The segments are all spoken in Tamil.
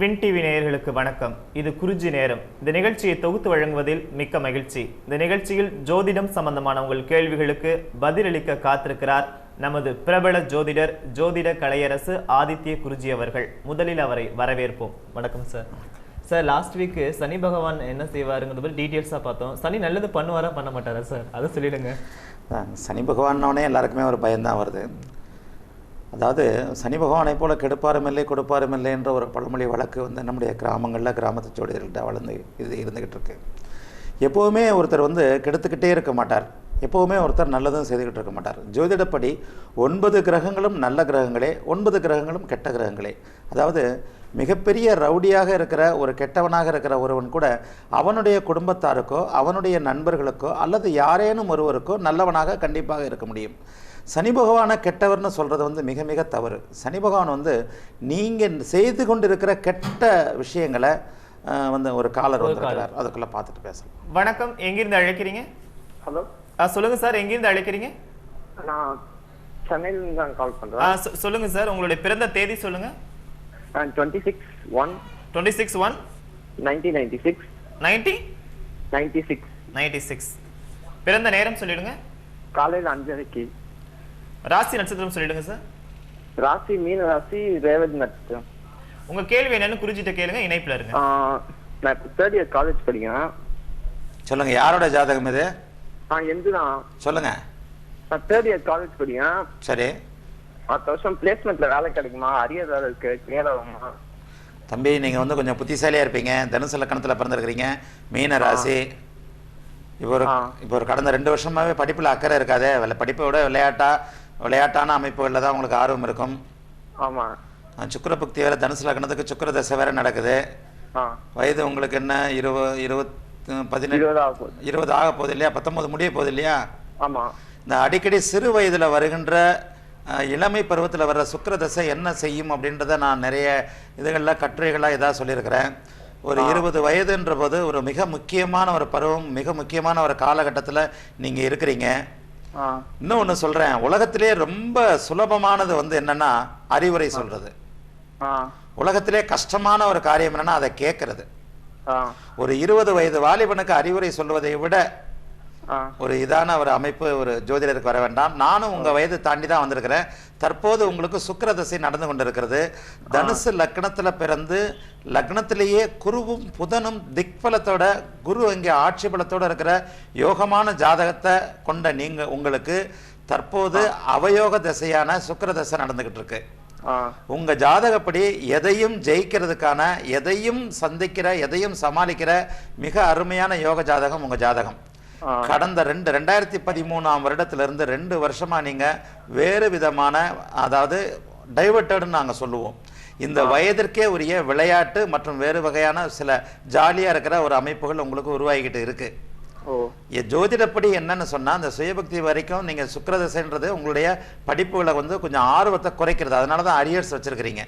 வின் டிவி நேயர்களுக்கு வணக்கம். இது குறிஞ்சி நேரம். இந்த நிகழ்ச்சியை தொகுத்து வழங்குவதில் மிக்க மகிழ்ச்சி. இந்த நிகழ்ச்சியில் ஜோதிடம் சம்பந்தமான உங்கள் கேள்விகளுக்கு பதிலளிக்க காத்திருக்கிறார் நமது பிரபல ஜோதிடர் ஜோதிட கலையரசு ஆதித்ய குருஜி அவர்கள். முதலில் அவரை வரவேற்போம். வணக்கம் சார். சார், லாஸ்ட் வீக் சனி பகவான் என்ன செய்வாருங்கிறது டீட்டெயில்ஸாக பார்த்தோம். சனி நல்லது பண்ணுவாரா பண்ண மாட்டாரா சார், அதை சொல்லிடுங்க. சனி பகவானோடனே எல்லாருக்குமே ஒரு பயம்தான் வருது. அதாவது சனி பகவானை போல கெடுப்பாரும் இல்லை கொடுப்பாரும் இல்லை என்ற ஒரு பழமொழி வழக்கு நம்முடைய கிராமங்களில் கிராமத்து ஜோடிகள்கிட்ட இருந்துக்கிட்டு இருக்கு. எப்போவுமே ஒருத்தர் கெடுத்துக்கிட்டே இருக்க மாட்டார், எப்போவுமே ஒருத்தர் நல்லதும் செய்துக்கிட்டு இருக்க மாட்டார். ஜோதிடப்படி 9 கிரகங்களும் நல்ல கிரகங்களே, 9 கிரகங்களும் கெட்ட கிரகங்களே. அதாவது மிகப்பெரிய ரவுடியாக இருக்கிற ஒரு கெட்டவனாக இருக்கிற ஒருவன் கூட அவனுடைய குடும்பத்தாருக்கோ அவனுடைய நண்பர்களுக்கோ அல்லது யாரேனும் ஒருவருக்கோ நல்லவனாக கண்டிப்பாக இருக்க முடியும். சனி பகவானை கெட்டவர்னு சொல்கிறது மிக மிக தவறு. சனி பகவான் நீங்கள் செய்து கொண்டு இருக்கிற கெட்ட விஷயங்களை ஒரு காலர் வந்துருக்கிறார், அதுக்குள்ளே பார்த்துட்டு பேசலாம். வணக்கம், எங்கிருந்து அழைக்கிறீங்க? ஹலோ, சொல்லுங்க சார், எங்கிருந்து அழைக்கிறீங்க? நான் சென்னையிலிருந்து தான் கால் பண்ணுறேன். சொல்லுங்க சார், உங்களுடைய பிறந்த தேதி சொல்லுங்க. 26/1/1996. பிறந்த நேரம் சொல்லிடுங்க. காலையில் 5:30. ராசி நட்சத்திரம் சொல்லிடுங்க சார். ராசி மீன ராசி, ரேவதி நட்சத்திரம். உங்க கேள்வி என்னன்னு குறிஞ்சிட்ட கேளுங்க, இணைப்புல இருங்க. நான் இப்போ 3rd இயர் காலேஜ் படிக்கிறேன். சொல்லுங்க, யாரோட ஜாதகம் இது? எந்துதான். சொல்லுங்க. நான் 3rd இயர் காலேஜ் படிக்கிறேன். சரி, அடுத்த வருஷம் பிளேஸ்மெண்ட்ல வேலை கிடைக்குமா? அரியர் வேலை இருக்கு, கிளியர் ஆகுமா? தம்பி, நீங்கள் கொஞ்சம் புத்திசாலியாக இருப்பீங்க. தனுசு லக்கணத்தில் பிறந்திருக்கிறீங்க, மீன ராசி. இப்போ ஒரு கடந்த 2 வருஷமாகவே படிப்பில் அக்கறை இருக்காது. படிப்பை விட விளையாட்டான அமைப்புகளில் தான் உங்களுக்கு ஆர்வம் இருக்கும். ஆமாம். சுக்கிர பக்தி வேறு, தனுசு லக்கணத்துக்கு சுக்கிர தசை வேறு நடக்குது. வயது உங்களுக்கு என்ன 20 ஆக போகுது இல்லையா? 19 முடிய போகுது இல்லையா? ஆமாம். இந்த அடிக்கடி சிறு வயதில் வருகின்ற இளமை பருவத்தில் வர்ற சுக்கிர தசை என்ன செய்யும் அப்படின்றத நான் நிறைய இதுகளில் கட்டுரைகளாக இதாக சொல்லியிருக்கிறேன். ஒரு 20 வயதுன்ற போது ஒரு மிக முக்கியமான ஒரு பருவம், மிக முக்கியமான ஒரு காலகட்டத்தில் நீங்கள் இருக்கிறீங்க. இன்னும் ஒன்று சொல்கிறேன், உலகத்திலே ரொம்ப சுலபமானது என்னன்னா அறிவுரை சொல்கிறது. உலகத்திலே கஷ்டமான ஒரு காரியம் என்னன்னா அதை கேட்கறது. ஒரு 20 வயது வாலிபனுக்கு அறிவுரை சொல்வதை விட ஒரு இதான ஒரு அமைப்பு ஒரு ஜோதிடருக்கு வர வேண்டாம். நானும் உங்க வயது தாண்டி தான் வந்திருக்கிறேன். தற்போது உங்களுக்கு சுக்கிர தசை நடந்து கொண்டிருக்கிறது. தனுசு லக்னத்துல பிறந்து லக்னத்திலேயே குருவும் புதனும் திக்பலத்தோட, குரு இங்கே ஆட்சி பலத்தோட இருக்கிற யோகமான ஜாதகத்தை கொண்ட உங்களுக்கு தற்போது அவயோக தசையான சுக்கிர தசை நடந்துகிட்டு இருக்கு. உங்க ஜாதகப்படி எதையும் ஜெயிக்கிறதுக்கான, எதையும் சந்திக்கிற, எதையும் சமாளிக்கிற மிக அருமையான யோக ஜாதகம் உங்க ஜாதகம். கடந்த 2013ஆம் வருடத்திலிருந்து 2 வருஷமா நீங்க வேறு விதமான, அதாவது டைவர்ட்டட்னு நாங்க சொல்லுவோம், இந்த வயதிற்கே உரிய விளையாட்டு மற்றும் வேறு வகையான சில ஜாலியா இருக்கிற ஒரு அமைப்புகள் உங்களுக்கு உருவாகிக்கிட்டு இருக்கு. ஜோதிடப்படி என்னன்னு சொன்னா, அந்த சுயபக்தி வரைக்கும் நீங்க சுக்கிரதசைன்றது உங்களுடைய படிப்புகளை கொஞ்சம் ஆர்வத்தை குறைக்கிறது. அதனாலதான் அரியர்ஸ் வச்சிருக்கிறீங்க.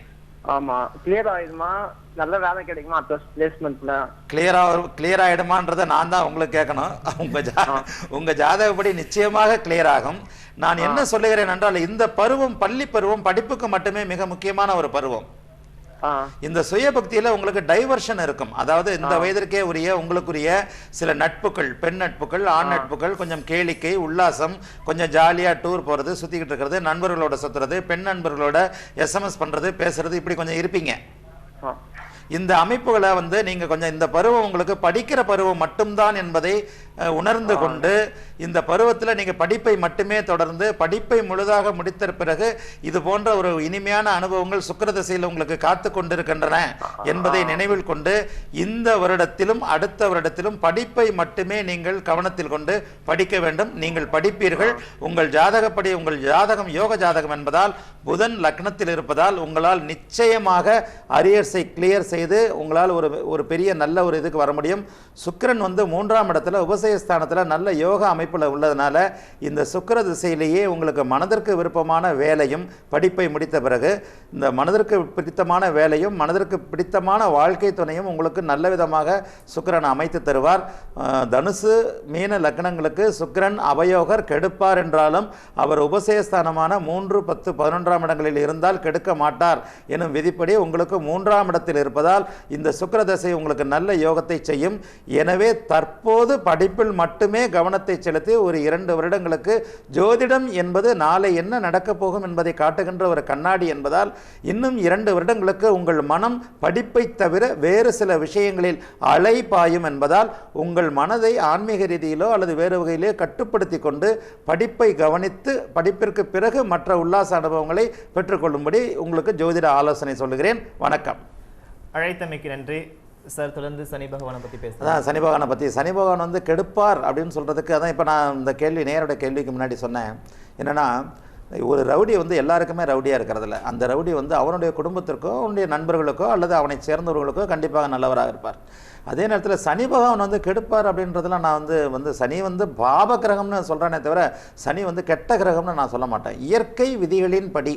ஆமா, கிளியர் ஆயிடுமா? நல்ல வேலை கிடைக்குமா? பிளேஸ்மெண்ட்ல கிளியர் ஆயிடுமான்றதை நான் தான் உங்களுக்கு கேட்கணும். உங்க ஜாதகப்படி நிச்சயமாக கிளியர் ஆகும். நான் என்ன சொல்லுகிறேன் என்றால், இந்த பருவம் பள்ளி பருவம் படிப்புக்கு மட்டுமே மிக முக்கியமான ஒரு பருவம். இந்த சுயபக்தியில உங்களுக்கு டைவர்ஷன் இருக்கும். அதாவது இந்த வயதிற்கே உரிய உங்களுக்குரிய சில நட்புகள், பெண் நட்புகள், ஆண் நட்புகள், கொஞ்சம் கேளிக்கை, உல்லாசம், கொஞ்சம் ஜாலியா டூர் போறது, சுத்திக்கிட்டு இருக்கிறது, நண்பர்களோட சுத்துறது, பெண் நண்பர்களோட SMS பண்றது, பேசுறது, இப்படி கொஞ்சம் இருப்பீங்க. இந்த அமைப்புகளை நீங்க கொஞ்சம், இந்த பருவம் உங்களுக்கு படிக்கிற பருவம் மட்டும்தான் என்பதை உணர்ந்து கொண்டு, இந்த பருவத்தில் நீங்க படிப்பை மட்டுமே தொடர்ந்து படிப்பை முழுதாக முடித்த பிறகு இது போன்ற ஒரு இனிமையான அனுபவங்கள் சுக்கிர தசையில் உங்களுக்கு காத்து கொண்டிருக்கின்றன என்பதை நினைவில் கொண்டு, இந்த வருடத்திலும் அடுத்த வருடத்திலும் படிப்பை மட்டுமே நீங்கள் கவனத்தில் கொண்டு படிக்க வேண்டும். நீங்கள் படிப்பீர்கள். உங்கள் ஜாதகப்படி, உங்கள் ஜாதகம் யோக ஜாதகம் என்பதால் புதன் லக்னத்தில் இருப்பதால் உங்களால் நிச்சயமாக அரியர்ஸை கிளியர் செய்து உங்களால் ஒரு பெரிய நல்ல ஒரு இதுக்கு வர முடியும். சுக்கிரன் 3ஆம் இடத்துல உபச உபசயஸ்தானத்தில் நல்ல யோக அமைப்பில் உள்ளதுனால இந்த சுக்கிர திசையிலேயே உங்களுக்கு மனதிற்கு விருப்பமான வேலையும் படிப்பை முடித்த பிறகு இந்த மனதிற்கு பிடித்தமான வேலையும் மனதிற்கு பிடித்தமான வாழ்க்கை துணையும் உங்களுக்கு நல்ல விதமாக சுக்கிரன் அமைத்து தருவார். தனுசு மீன லக்னங்களுக்கு சுக்கிரன் அவயோகர் கெடுப்பார் என்றாலும் அவர் உபசயஸ்தானமான 3, 10, 11ஆம் இடங்களில் இருந்தால் கெடுக்க மாட்டார் எனும் விதிப்படி உங்களுக்கு 3ஆம் இடத்தில் இருப்பதால் இந்த சுக்கிர தசை உங்களுக்கு நல்ல யோகத்தை செய்யும். எனவே தற்போது படிப்பில் மட்டுமே கவனத்தை செலுத்தி ஒரு 2 வருடங்களுக்கு ஜோதிடம் என்பது நாளை என்ன நடக்கப் போகும் என்பதை காட்டுகின்ற ஒரு கண்ணாடி என்பதால் இன்னும் 2 வருடங்களுக்கு உங்கள் மனம் படிப்பை தவிர வேறு சில விஷயங்களில் அலைபாயும் என்பதால் உங்கள் மனதை ஆன்மீக ரீதியிலோ அல்லது வேறு வகையிலே கட்டுப்படுத்தி கொண்டு படிப்பை கவனித்து படிப்பிற்கு பிறகு மற்ற உல்லாச அனுபவங்களை பெற்றுக்கொள்ளும்படி உங்களுக்கு ஜோதிட ஆலோசனை சொல்லுகிறேன். வணக்கம். அழைத்தமைக்கு நன்றி சார். தொடர்ந்து சனி பகவானை பற்றி பேசலாம். அதான் சனி பகவானை பற்றி, சனி பகவான் வந்து கெடுப்பார் அப்படின்னு சொல்கிறதுக்கு அதான் இப்போ நான் இந்த நேரோட கேள்விக்கு முன்னாடி சொன்னேன். என்னென்னா, ஒரு ரவுடி வந்து எல்லாருக்குமே ரவுடியாக இருக்கிறதில்ல. அந்த ரவுடி வந்து அவனுடைய குடும்பத்திற்கோ அவனுடைய நண்பர்களுக்கோ அல்லது அவனை சேர்ந்தவர்களுக்கோ கண்டிப்பாக நல்லவராக இருப்பார். அதே நேரத்தில் சனி பகவான் வந்து கெடுப்பார் அப்படின்றதுல நான் வந்து சனி வந்து பாப கிரகம்னு சொல்கிறேனே தவிர சனி வந்து கெட்ட கிரகம்னு நான் சொல்ல மாட்டேன். இயற்கை விதிகளின் படி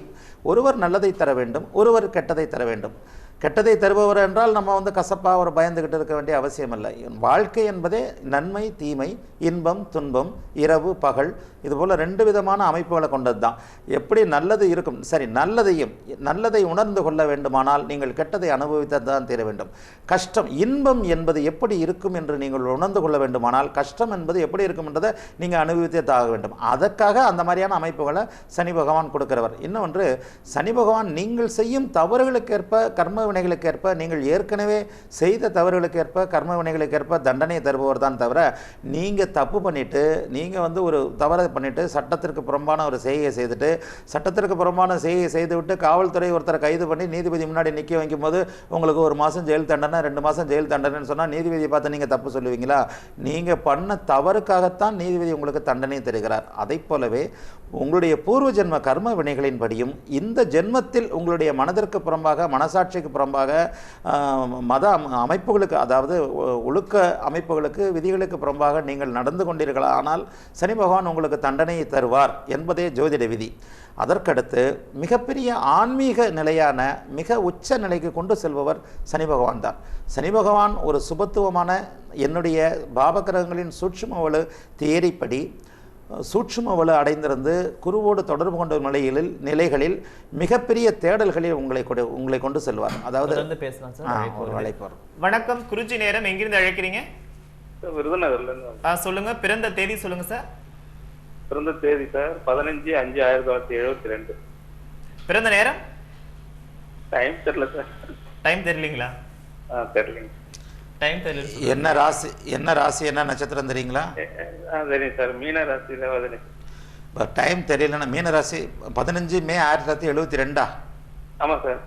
ஒருவர் நல்லதை தர வேண்டும், ஒருவர் கெட்டதை தர வேண்டும். கெட்டதை தருபவர் என்றால் நம்ம வந்து கசப்பாக ஒரு பயந்துக்கிட்டு இருக்க வேண்டிய அவசியம் இல்லை. வாழ்க்கை என்பதே நன்மை தீமை, இன்பம் துன்பம், இரவு பகல், இதுபோல் 2 விதமான அமைப்புகளை கொண்டது தான். எப்படி நல்லது இருக்கும், சரி, நல்லதை உணர்ந்து கொள்ள வேண்டுமானால் நீங்கள் கெட்டதை அனுபவித்து தான் தீர வேண்டும். கஷ்டம், இன்பம் என்பது எப்படி இருக்கும் என்று நீங்கள் உணர்ந்து கொள்ள வேண்டுமானால் கஷ்டம் என்பது எப்படி இருக்கும் என்றதை நீங்கள் அனுபவித்தே தாக வேண்டும். அதற்காக அந்த மாதிரியான அமைப்புகளை சனி பகவான் கொடுக்கிறவர். இன்னொன்று, சனி பகவான் நீங்கள் செய்யும் தவறுகளுக்கேற்ப கர்ம வினைகளுக்கேற்ப நீங்கள் ஏற்கனவே செய்த தவறுகளுக்கேற்ப கர்ம வினைகளுக்கேற்ப தண்டனையை தருபவர் தான் தவிர நீங்கள் தப்பு பண்ணிவிட்டு நீங்கள் வந்து ஒரு தவறை பண்ணிவிட்டு சட்டத்திற்கு புறம்பான ஒரு செய்கையை செய்துட்டு சட்டத்திற்கு புறம்பான செய்கையை செய்துவிட்டு காவல்துறை ஒருத்தரை கைது பண்ணி நீதிபதி முன்னாடி நிற்க வைக்கும் போது உங்களுக்கு 1 மாதம் ஜெயில் தண்டனை 2 மாதம் ஜெயில் தண்டனைன்னு சொன்னால் நீதிபதியை பார்த்து நீங்கள் தப்பு சொல்லுவீங்களா? நீங்கள் பண்ண தவறுக்காகத்தான் நீதிபதி உங்களுக்கு தண்டனை தருகிறார். அதை போலவே உங்களுடைய பூர்வ ஜென்ம கர்ம வினைகளின்படியும் இந்த ஜென்மத்தில் உங்களுடைய மனதிற்கு புறம்பாக மனசாட்சிக்கு புறம்பாக மத அமைப்புகளுக்கு அதாவது ஒழுக்க அமைப்புகளுக்கு விதிகளுக்கு புறம்பாக நீங்கள் நடந்து கொண்டீர்களா ஆனால் சனி பகவான் உங்களுக்கு தண்டனையை தருவார் என்பதே ஜோதிட விதி. அதற்கடுத்து மிகப்பெரிய ஆன்மீக நிலையான மிக உச்ச நிலைக்கு கொண்டு செல்பவர் சனி பகவான் தான். சனி பகவான் ஒரு சுபத்துவமான என்னுடைய பாபகிரகங்களின் சூட்சுமவலு தியரிப்படி சூட்சும வலு அடைந்திருந்து குருவோடு தொடர்பு கொண்ட நிலைகளில் மிகப்பெரிய தேடல்களில் உங்களை கொண்டு செல்வார். அதாவது பேசலாம் சார். ஒரு அழைப்பார். வணக்கம், குருஜி நேரம். எங்கிருந்து அழைக்கிறீங்க? விருதுநகர்ல. சொல்லுங்க, பிறந்த தேதி சொல்லுங்க சார். பிறந்த தேதி சார் 15/5/1972. பிறந்த நேரம்? டைம் தெரியல சார். டைம் தெரியலீங்களா? தெரியலீங்க. டைம் தெரியல. என்ன ராசி என்ன நட்சத்திரம் தெரியுங்களா? தெரியும் சார், மீன ராசியில வருது. டைம் தெரியலன்னா மீன ராசி 15 மே 1972. ஆமா சார்.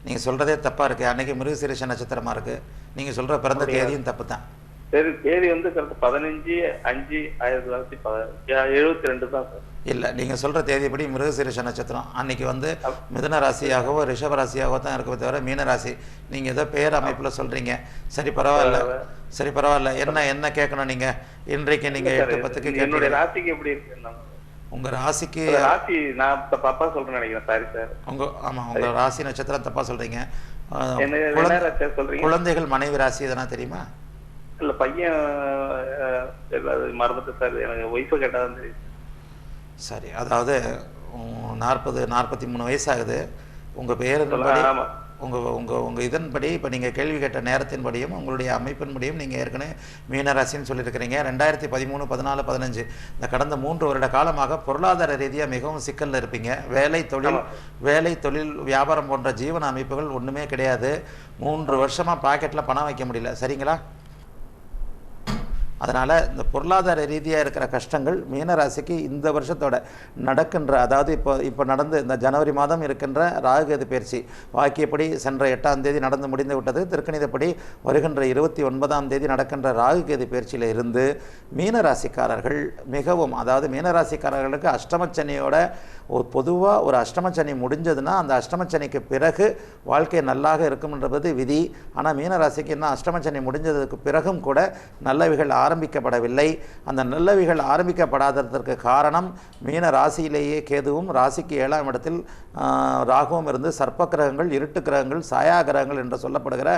நீங்க சொல்றதே தப்பா இருக்கு. அன்னைக்கு மிருகசீரிஷ நட்சத்திரமா இருக்கு. நீங்க சொல்ற பிறந்த தேதியும் தப்பு தான். சரி, தேதி வந்து 15/5/1972 தான் சார். இல்ல, நீங்க சொல்ற தேதிப்படி மிருகசீரிஷ நட்சத்திரம். அன்னைக்கு வந்து மிதுன ராசியாகவோ ரிஷப ராசியாகவோ தான் இருக்கவே தவிர மீன ராசி நீங்க ஏதோ பேர் அமைப்புல சொல்றீங்க. சரி பரவாயில்ல. என்ன கேட்கணும் நீங்க? இன்றைக்கு நீங்க 8:10க்கு என்னுடைய ராசிக்கு எப்படி இருக்கு? உங்க ராசிக்கு ராசி நான் தப்பா சொல்றேன்னு நினைக்கிறேன். Sorry sir. உங்க ராசி நட்சத்திரம் தப்பா சொல்றீங்க. சொல்றீங்க. குழந்தைகள் மனைவி ராசி எதனா தெரியுமா? இல்ல, பையன் மறந்துட்டு சார். எனக்கு ஒய்ஃபை கேட்டாதான் தெரியும். சரி, அதாவது 43 வயசாகுது. உங்க பேரின்படி உங்க இதன்படி இப்போ நீங்கள் கேள்வி கேட்ட நேரத்தின்படியும் உங்களுடைய அமைப்பின்படியும் நீங்கள் ஏற்கனவே மீனராசின்னு சொல்லியிருக்கிறீங்க. 2013, 14, 15 இந்த கடந்த 3 வருட காலமாக பொருளாதார ரீதியாக மிகவும் சிக்கலில் இருப்பீங்க. வேலை தொழில் வியாபாரம் போன்ற ஜீவன அமைப்புகள் ஒன்றுமே கிடையாது. 3 வருஷமாக பாக்கெட்டில் பணம் வைக்க முடியல. சரிங்களா? அதனால் இந்த பொருளாதார ரீதியாக இருக்கிற கஷ்டங்கள் மீனராசிக்கு இந்த வருஷத்தோட நடக்கின்ற, அதாவது இப்போ நடந்து இந்த ஜனவரி மாதம் இருக்கின்ற ராகுகேது பயிற்சி வாக்கியப்படி சென்ற 8ஆம் தேதி நடந்து முடிந்து விட்டது. திருக்கணிதப்படி வருகின்ற 29ஆம் தேதி நடக்கின்ற ராகுகேது பயிற்சியில் இருந்து மீனராசிக்காரர்கள் மிகவும், அதாவது மீனராசிக்காரர்களுக்கு அஷ்டமச்சனியோட பொதுவாக ஒரு அஷ்டமச்சனி முடிஞ்சதுன்னா அந்த அஷ்டமச்சனிக்கு பிறகு வாழ்க்கை நல்லாக இருக்கும்ன்றது விதி. ஆனால் மீனராசிக்கு இன்னும் அஷ்டமச்சனி முடிஞ்சதுக்கு பிறகும் கூட நல்லவைகள் ஆரம்பிக்கப்படவில்லை. அந்த நல்லவைகள் ஆரம்பிக்கப்படாததற்கு காரணம் மீன ராசியிலேயே கேதுவும் ராசிக்கு 7ஆம் இடத்தில் ராகுவும் இருந்து சர்ப்ப கிரகங்கள், இருட்டு கிரகங்கள், சாயா கிரகங்கள் என்று சொல்லப்படுகிற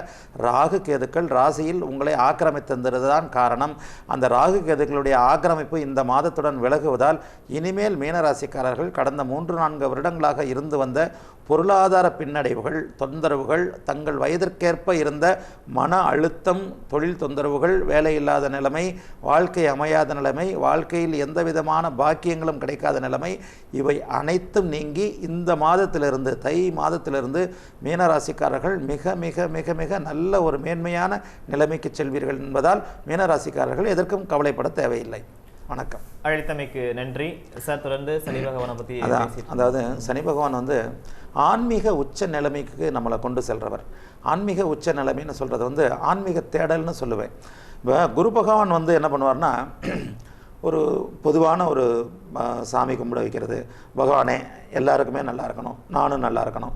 ராகு கேதுக்கள் ராசியில் உங்களை ஆக்கிரமித்திருந்ததுதான் காரணம். அந்த ராகு கேதுக்களுடைய ஆக்கிரமிப்பு இந்த மாதத்துடன் விலகுவதால் இனிமேல் மீனராசிக்காரர்கள் கடந்த 3-4 வருடங்களாக இருந்து வந்த பொருளாதார பின்னடைவுகள், தொந்தரவுகள், தங்கள் வயதிற்கேற்ப இருந்த மன அழுத்தம், தொழில் தொந்தரவுகள், வேலையில்லாத நிலைமை, வாழ்க்கை அமையாத நிலைமை, வாழ்க்கையில் எந்த விதமான பாக்கியங்களும் கிடைக்காத நிலைமை, இவை அனைத்தும் நீங்கி இந்த மாதத்திலிருந்து, தை மாதத்திலிருந்து மீனராசிக்காரர்கள் மிக மிக மிக மிக நல்ல ஒரு மேன்மையான நிலைமைக்கு செல்வீர்கள் என்பதால் மீனராசிக்காரர்கள் எதற்கும் கவலைப்பட தேவையில்லை. வணக்கம். அழைத்தமைக்கு நன்றி சார். தொடர்ந்து சனி பகவானை பற்றி அதாவது சனி பகவான் வந்து ஆன்மீக உச்ச நிலைமைக்கு நம்மளை கொண்டு செல்றவர். ஆன்மீக உச்ச நிலைமைன்னு சொல்கிறது வந்து ஆன்மீக தேடல்னு சொல்லுவேன். இப்போ குரு பகவான் வந்து என்ன பண்ணுவார்னா, ஒரு பொதுவான ஒரு சாமி கும்பிட வைக்கிறது, பகவானே எல்லாருக்குமே நல்லா இருக்கணும், நானும் நல்லா இருக்கணும்,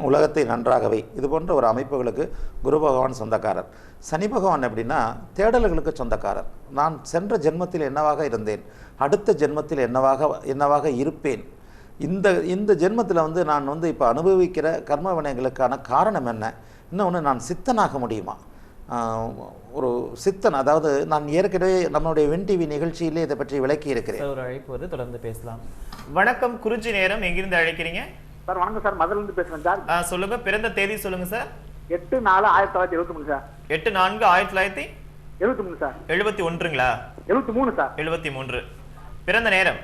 உலகத்தை நன்றாகவே, இது போன்ற ஒரு அமைப்புகளுக்கு குரு பகவான் சொந்தக்காரர். சனி பகவான் எப்படின்னா தேடல்களுக்கு சொந்தக்காரர். நான் சென்ற ஜென்மத்தில் என்னவாக இருந்தேன், அடுத்த ஜென்மத்தில் என்னவாக இருப்பேன், இந்த ஜென்மத்தில் வந்து நான் வந்து இப்போ அனுபவிக்கிற கர்ம வினைகளுக்கான காரணம் என்ன, இன்னொன்று நான் சித்தனாக முடியுமா, ஒரு சித்தன், அதாவது நான் ஏற்கனவே நம்மளுடைய வின் டிவி நிகழ்ச்சியிலே இதை பற்றி விளக்கி இருக்கிறேன். ஒரு அழைப்பு வந்து தொடர்ந்து பேசலாம். வணக்கம், குறிஞ்சி நேரம். எங்கிருந்து அழைக்கிறீங்க சார்? வணக்கம் சார், மதுரையிலிருந்து பேசுறேன் சார். சொல்லுங்க, பிறந்த தேதி சொல்லுங்க சார். 8/4/1973 சார். 8/4/1973 சார். 71ங்களா? 73 சார். 73. பிறந்த நேரம்?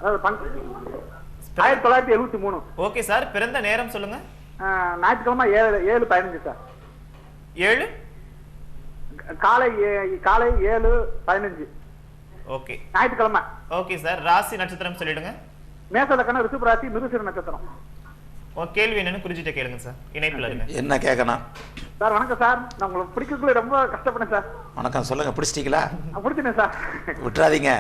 அதாவது 1973. Okay sir. பிறந்த நேரம் சொல்லுங்க. ஞாயிற்றுக்கிழமை 7:15 சார். 7 காலை 7:15. ஓகே, ஞாயிற்றுக்கிழமை. Okay sir. ராசி நட்சத்திரம் சொல்லிடுங்க. மேச லக்கணம், ரிஷப ராசி, மிருகசீர நட்சத்திரம். கேள்வி என்னன்னு குறிஞ்சிட்ட கேளுங்க சார். இணைப்புல இருங்க. என்ன கேட்கணும் சார்? வணக்கம் சார், நான் உங்களை பிடிக்கக்குள்ள ரொம்ப கஷ்டப்பட்டேன் சார். வணக்கம், சொல்லுங்க. பிடிச்சிட்டீங்களா? பிடிச்சினேன் சார். விட்டுறாதீங்க,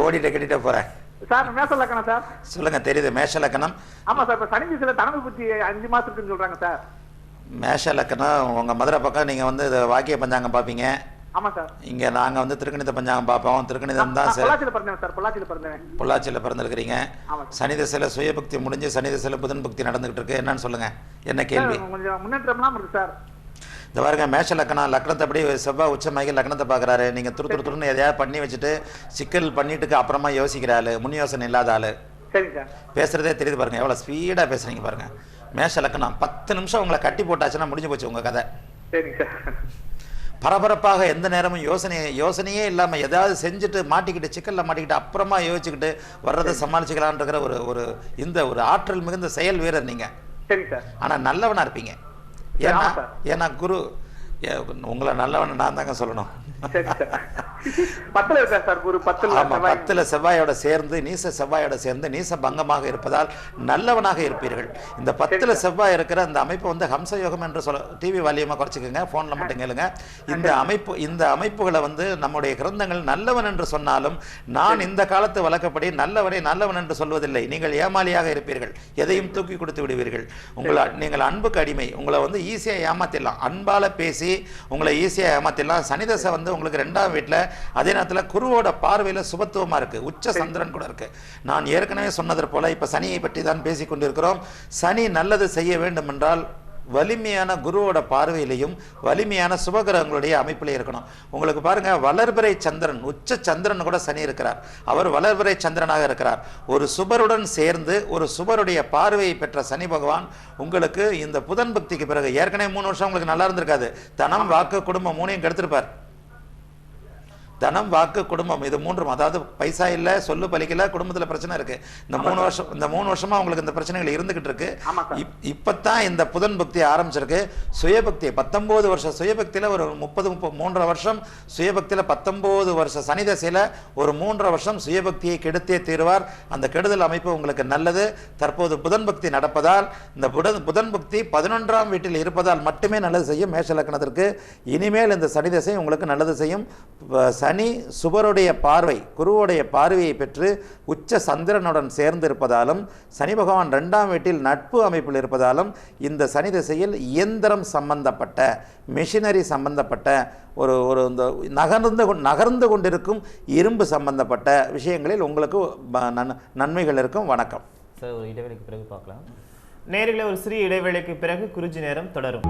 ஓடிட்டு கட்டிட்டு போறேன் சார். மேச லக்கணம் சார். சொல்லுங்க. தெரியுது, மேஷ லக்கணம். ஆமா சார். இப்ப சனி திசையில தனது பத்தி 5 மாசத்துக்குன்னு சொல்றாங்க சார். மேஷ லக்கணம் உங்க மதுரை பக்கம் நீங்க வந்து வாக்கிய பஞ்சாங்கம் பார்ப்பீங்க. ஆமா சார். இங்க நாங்க வந்து திருக்கணித பஞ்சாங்கம் பார்ப்போம். திருக்கணிதம் தான் சார். பொள்ளாச்சியில பிறந்தேன் சார். பொள்ளாச்சியில பிறந்திருக்கிறீங்க. சனி திசையில சுயபக்தி முடிஞ்சு சனி திசையில புதன் பக்தி நடந்துகிட்டு இருக்கு. என்னன்னு சொல்லுங்க, என்ன கேள்வி? கொஞ்சம் முன்னேற்றம்லாம் இருக்கு சார். இந்த பாருங்க, மேஷ லக்கணம், லக்னத்தை அப்படி செவ்வாய் உச்சமாகி லக்னத்தை பார்க்குறாரு. நீங்கள் துருன்னு எதையாவது பண்ணி வச்சுட்டு சிக்கல் பண்ணிட்டுக்கு அப்புறமா யோசிக்கிற ஆளு, முன் யோசனை இல்லாத ஆளு. சரி சார். பேசுறதே தெரியுது பாருங்க, எவ்வளோ ஸ்பீடாக பேசுறீங்க பாருங்க. மேஷ லக்கணம் 10 நிமிஷம் உங்களை கட்டி போட்டாச்சுன்னா முடிஞ்சு போச்சு உங்கள் கதை. சரி சார். பரபரப்பாக எந்த நேரமும் யோசனையே இல்லாமல் ஏதாவது செஞ்சுட்டு மாட்டிக்கிட்டு சிக்கலில் மாட்டிக்கிட்டு அப்புறமா யோசிச்சுக்கிட்டு வர்றதை சமாளிச்சுக்கலான்ற ஒரு ஆற்றல் மிகுந்த செயல் வீரர் நீங்கள். சரி சார். ஆனால் நல்லவனாக இருப்பீங்க. ஏன்னா குரு உங்களை நல்லவன் நான் தாங்க சொல்லணும். 10 செவ்வாயோட சேர்ந்து நீச செவ்வாயோட சேர்ந்து நீச பங்கமாக இருப்பதால் நல்லவனாக இருப்பீர்கள். இந்த 10 செவ்வாய் இருக்கிற அந்த அமைப்பு வந்து ஹம்சயோகம் என்று சொல்ல, டிவி வால்யூமா குறைச்சிக்கோங்க, போன்ல மட்டும் கேளுங்க. இந்த அமைப்புகளை வந்து நம்முடைய கிரந்தங்கள் நல்லவன் என்று சொன்னாலும் நான் இந்த காலத்து வழக்கப்படி நல்லவன் என்று சொல்வதில்லை. நீங்கள் ஏமாளியாக இருப்பீர்கள், எதையும் தூக்கி கொடுத்து விடுவீர்கள். நீங்கள் அன்புக்கு அடிமை. உங்களை வந்து ஈஸியா ஏமாத்திடலாம், அன்பால பேசி உங்களை ஈஸியா ஏமாத்திடலாம். சனிதசை வந்து உங்களுக்கு 2ஆம் வீட்டில், அதே நேரத்தில் குருவோட பார்வையில் சுபத்துவமா இருக்கு, உச்ச சந்திரன் கூட இருக்கு. நான் ஏற்கனவே சொன்னது போல இப்ப சனியை பற்றி தான் பேசிக் கொண்டிருக்கிறோம். சனி நல்லது செய்ய வேண்டும் என்றால் வலிமையான குருவோட பார்வையிலையும் வலிமையான சுபகிரகங்களுடைய அமைப்பிலே இருக்கணும். உங்களுக்கு பாருங்க, வளர்பிறை சந்திரன், உச்ச சந்திரன் கூட சனி இருக்கிறார். அவர் வளர்பிறை சந்திரனாக இருக்கிறார். ஒரு சுபருடன் சேர்ந்து ஒரு சுபருடைய பார்வையை பெற்ற சனி பகவான் உங்களுக்கு இந்த புதன் பக்திக்கு பிறகு, ஏற்கனவே 3 வருஷம் உங்களுக்கு நல்லா இருந்திருக்காது, தனம் வாக்கு குடும்பம் 3ஐயும் கெடுத்திருப்பார். தனம் வாக்கு குடும்பம் இது 3ம், அதாவது பைசா இல்லை, சொல்லு பலிக்கல, குடும்பத்தில் பிரச்சனை இருக்கு. இந்த 3 வருஷமா உங்களுக்கு இந்த பிரச்சனைகள் இருந்துகிட்டு இருக்கு. இப்பத்தான் இந்த புதன் பக்தி ஆரம்பிச்சிருக்கு. சுயபக்தி 19 வருஷம் சுயபக்தியில ஒரு 3.5 வருஷம் சுயபக்தியில 19 வருஷம் சனி தசையில ஒரு 3.5 வருஷம் சுயபக்தியை கெடுத்தே தீர்வார். அந்த கெடுதல் அமைப்பு உங்களுக்கு நல்லது. தற்போது புதன் பக்தி நடப்பதால் இந்த புதன் பக்தி 11ஆம் வீட்டில் இருப்பதால் மட்டுமே நல்லது செய்யும் மேஷ லக்னத்திற்கு. இனிமேல் இந்த சனி தசை உங்களுக்கு நல்லது செய்யும். சனி சுபருடைய பார்வை, குருவுடைய பார்வையை பெற்று உச்ச சந்திரனுடன் சேர்ந்து இருப்பதாலும், சனி பகவான் 2ஆம் வீட்டில் நட்பு அமைப்பில் இருப்பதாலும் இந்த சனி திசையில் இயந்திரம் சம்பந்தப்பட்ட, மிஷினரி சம்பந்தப்பட்ட, ஒரு இந்த நகர்ந்து கொண்டிருக்கும் இரும்பு சம்பந்தப்பட்ட விஷயங்களில் உங்களுக்கு நன்மைகள் இருக்கும். வணக்கம் சார். ஒரு இடைவேளைக்கு பிறகு பார்க்கலாம். நேயர்களே, ஒரு சிறிய இடைவேளைக்கு பிறகு குருஜி நேரம் தொடரும்.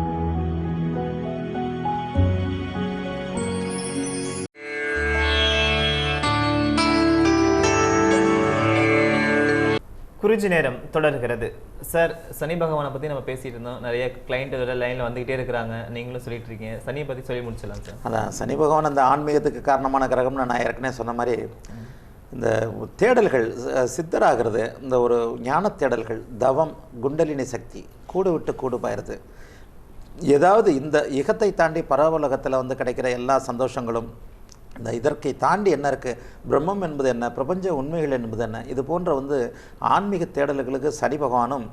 குருஜி நேரம் தொடர்கிறது. சார், சனி பகவானை பற்றி நம்ம பேசிகிட்டு இருந்தோம். நிறைய கிளைண்ட் லைனில் வந்துக்கிட்டே இருக்கிறாங்க. நீங்களும் சொல்லிட்டு இருக்கீங்க. சனியை பற்றி சொல்லி முடிச்சிடலாம் சார். அதான் சனி பகவான் அந்த ஆன்மீகத்துக்கு காரணமான கிரகம்னு நான் ஏற்கனவே சொன்ன மாதிரி, இந்த தேடல்கள் சித்தராகிறது, இந்த ஒரு ஞான தேடல்கள், தவம், குண்டலினி சக்தி கூடு விட்டு கூடு பாயிருது. ஏதாவது இந்த இகத்தை தாண்டி பரவலகத்தில் வந்து கிடைக்கிற எல்லா சந்தோஷங்களும், இந்த இதற்கை தாண்டி என்ன இருக்குது, பிரம்மம் என்பது என்ன, பிரபஞ்ச உண்மைகள் என்பது என்ன, இது போன்ற வந்து ஆன்மீக தேடல்களுக்கு சனி பகவானும்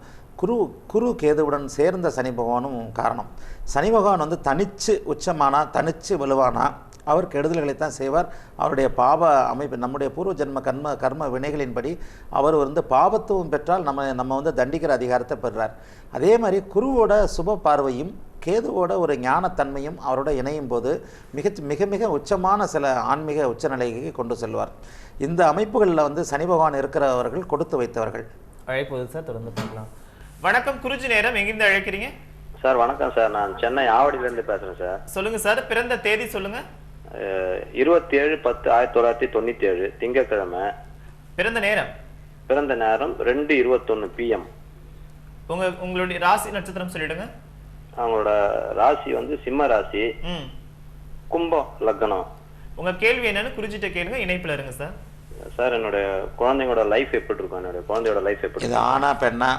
குரு கேதுவுடன் சேர்ந்த சனி பகவானும் காரணம். சனி பகவான் வந்து தனிச்சு உச்சமானா, தனிச்சு வலுவானா அவர் கெடுதல்களைத்தான் செய்வார். அவருடைய பாவ அமைப்பு, நம்முடைய பூர்வ ஜென்ம கர்ம வினைகளின்படி அவர் வந்து பாவத்துவம் பெற்றால் நம்ம வந்து தண்டிக்கிற அதிகாரத்தை பெறுறார். அதே மாதிரி குருவோட சுப பார்வையும் கேதுவோட ஒரு ஞானத்தன்மையும் அவரோட இணையும் போது மிக மிக உச்சமான சில ஆன்மீக உச்சநிலைக்கு கொண்டு செல்வார். இந்த அமைப்புகளில் வந்து சனி பகவான் இருக்கிறவர்கள் கொடுத்து வைத்தவர்கள். அழைப்போது சார், தொடர்ந்து பார்க்கலாம். வணக்கம், குருஜி நேரம். எங்கிருந்து அழைக்கிறீங்க சார்? வணக்கம் சார், நான் சென்னை ஆவடியிலேருந்து பேசுகிறேன் சார். சொல்லுங்க சார். பிறந்த தேதி சொல்லுங்க. 27/10/1997 திங்கட்கிழமை. பிறந்த நேரம்? பிறந்த நேரம் 2:21 PM. உங்களுடைய ராசி நட்சத்திரம் சொல்லிடுங்க. அவங்களோட ராசி வந்து சிம்ம ராசி, கும்பம் லக்னம். உங்க கேள்வி என்னன்னு குருஜிட்ட கேளுங்க. இணைப்புல இருங்க சார். சார், என்னோட குழந்தைங்களோட லைஃப் எப்படி இருக்கும்? என்னோட குழந்தையோட லைஃப் எப்படி? இது ஆனா பெண்ணா?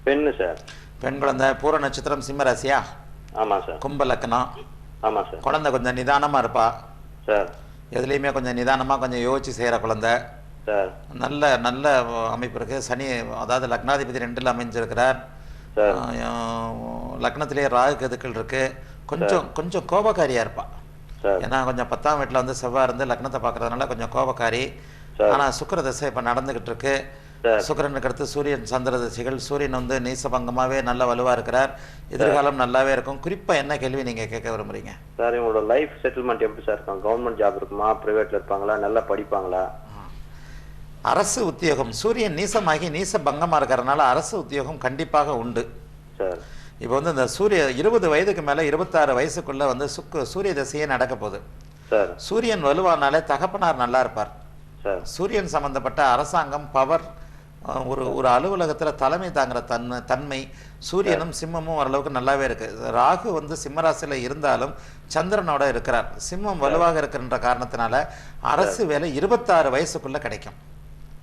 பெண்ணு சார். பெண் குழந்தை. பூர நட்சத்திரம் சிம்ம ராசியா? ஆமா சார். கும்ப லக்னம். ஆமா சார். குழந்தை கொஞ்சம் நிதானமா இருப்பா சார். எதுலேயுமே கொஞ்சம் நிதானமா, கொஞ்சம் யோசிச்சு செய்கிற குழந்தை சார். நல்ல நல்ல அமைப்பு இருக்கு. சனி அதாவது லக்னாதிபதி 2ல் அமைஞ்சிருக்கிறார். லக்னத்திலேயே ராகு கேதுக்கள் இருக்கு. கொஞ்சம் கோபக்காரியா இருப்பா. ஏன்னா கொஞ்சம் 10ஆம் வீட்டில் வந்து செவ்வாய் இருந்து லக்னத்தை பார்க்கறதுனால கொஞ்சம் கோபக்காரி. ஆனா சுக்கிர தசை இப்ப நடந்துகிட்டு இருக்கு. சுக்கிரனுக்கு அடுத்து சூரியன் சந்திர தசைகள். சூரியன் வந்து நீசபங்கமாவே நல்ல வலுவா இருக்கிறார். எதிர்காலம் நல்லாவே இருக்கும். குறிப்பா என்ன கேள்வி நீங்க கேட்க விரும்புறீங்க? சார், இவங்களோட லைஃப் செட்டில்மெண்ட் எப்படி சார் இருக்கும்? கவர்மெண்ட் ஜாப் இருக்குமா, பிரைவேட்ல இருப்பாங்களா, நல்லா படிப்பாங்களா? அரசு உத்தியோகம். சூரியன் நீசமாகி நீச பங்கமா இருக்கிறதுனால அரசு உத்தியோகம் கண்டிப்பாக உண்டு சார். இப்போ வந்து இந்த 20 வயதுக்கு மேல 26 வயசுக்குள்ள வந்து சூரிய தசையே நடக்க போகுது சார். சூரியன் வலுவானாலே தகப்பனார் நல்லா இருப்பார் சார். சூரியன் சம்பந்தப்பட்ட அரசாங்கம், பவர், ஒரு அலுவலகத்துல தலைமை தாங்குற தன்மை சூரியனும் சிம்மமும் ஓரளவுக்கு நல்லாவே இருக்கு. ராகு வந்து சிம்மராசியில இருந்தாலும் சந்திரனோட இருக்கிறார். சிம்மம் வலுவாக இருக்கின்ற காரணத்தினால அரசு வேலை 26 வயசுக்குள்ள கிடைக்கும்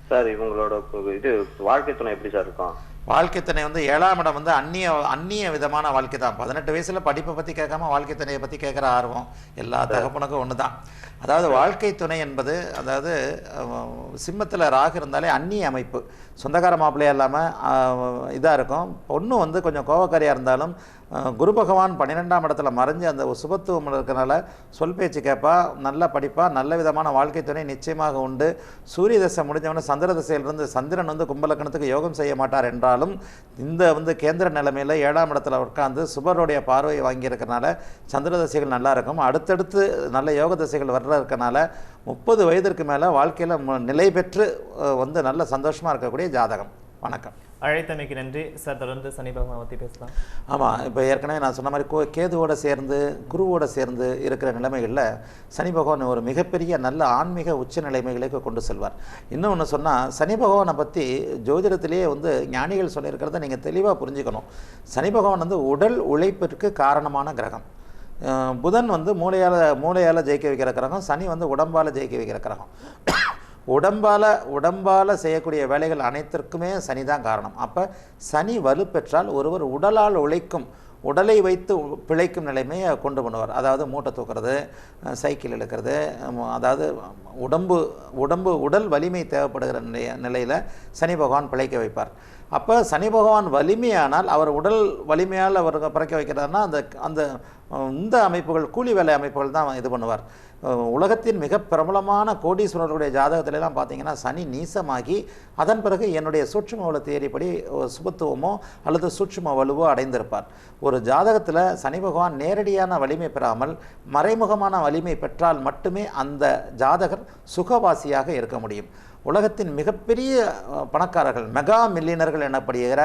சார். இவங்களோட இது வாழ்க்கை துணை எப்படி சார் இருக்கும்? வாழ்க்கை துணை வந்து 7ஆம் இடம் வந்து அந்நிய விதமான வாழ்க்கை தான். 18 வயசுல படிப்பை பத்தி கேட்காம வாழ்க்கை துணையை பத்தி கேட்குற ஆர்வம் எல்லா தகப்பனுக்கும் ஒண்ணுதான். அதாவது வாழ்க்கை துணை என்பது, அதாவது சிம்மத்துல ராகு இருந்தாலே அந்நிய அமைப்பு, சொந்தக்கார மாப்பிள்ளையா இல்லாம இதா இருக்கும். பொண்ணு வந்து கொஞ்சம் கோபக்காரியா இருந்தாலும் குரு பகவான் 12ஆம் இடத்துல மறைஞ்சு அந்த சுபத்துவம் இருக்கிறனால சொல் பேச்சு கேட்பா, நல்லா படிப்பா, நல்ல விதமான வாழ்க்கை துணை நிச்சயமாக உண்டு. சூரிய தசை முடிஞ்சவன சந்திர தசையிலிருந்து சந்திரன் வந்து கும்பலக்கணத்துக்கு யோகம் செய்ய மாட்டார் என்றாலும் இந்த வந்து கேந்திர நிலைமையில 7ஆம் இடத்துல உட்கார்ந்து சுபருடைய பார்வை வாங்கியிருக்கிறனால சந்திர தசைகள் நல்லா இருக்கும். அடுத்தடுத்து நல்ல யோக தசைகள் இருக்கனால 30 வயதிற்கு மேல வாழ்க்கையில நிலை பெற்று வந்து நல்ல சந்தோஷமா இருக்கக்கூடிய ஜாதகம். வணக்கம். அழைத்தமைக்கு நன்றி சார். தொடர்ந்து சனி பகவான் பற்றி பேசலாம். ஆமாம், இப்போ ஏற்கனவே நான் சொன்ன மாதிரி கேதுவோட சேர்ந்து குருவோட சேர்ந்து இருக்கிற நிலைமைகளில் சனி பகவான் ஒரு மிகப்பெரிய நல்ல ஆன்மீக உச்ச நிலைமைகளுக்கு கொண்டு செல்வார். இன்னொன்று சொன்னால், சனி பகவானை பற்றி ஜோதிடத்திலேயே வந்து ஞானிகள் சொல்லியிருக்கிறத நீங்கள் தெளிவாக புரிஞ்சுக்கணும். சனி பகவான் வந்து உடல் உழைப்பிற்கு காரணமான கிரகம். புதன் வந்து மூளையால் ஜெயிக்க வைக்கிற கிரகம். சனி வந்து உடம்பால் ஜெயிக்க வைக்கிற கிரகம். உடம்பால செய்யக்கூடிய வேலைகள் அனைத்திற்குமே சனி தான் காரணம். அப்போ சனி வலுப்பெற்றால் ஒருவர் உடலால் உழைக்கும், உடலை வைத்து பிழைக்கும் நிலைமையை கொண்டு பண்ணுவார். அதாவது மூட்டை தூக்குறது, சைக்கிள் இழுக்கிறது, அதாவது உடல் வலிமை தேவைப்படுகிற நிலையில் சனி பகவான் பிழைக்க வைப்பார். அப்போ சனி பகவான் வலிமையானால், அவர் உடல் வலிமையால் அவர் பிழைக்க வைக்கிறார்னா இந்த அமைப்புகள் கூலி வேலை அமைப்புகள் தான் இது பண்ணுவார். உலகத்தின் மிக பிரபலமான கோடீஸ்வரர்களுடைய ஜாதகத்திலலாம் பார்த்தீங்கன்னா சனி நீசமாகி அதன் பிறகு என்னுடைய சூட்சும வலு தேரிப்படி சுபத்துவமோ அல்லது சூட்சும வலுவோ அடைந்திருப்பார். ஒரு ஜாதகத்தில் சனி பகவான் நேரடியான வலிமை பெறாமல் மறைமுகமான வலிமை பெற்றால் மட்டுமே அந்த ஜாதகர் சுகவாசியாக இருக்க முடியும். உலகத்தின் மிகப்பெரிய பணக்காரர்கள், மெகா மில்லியனர்கள் எனப்படுகிற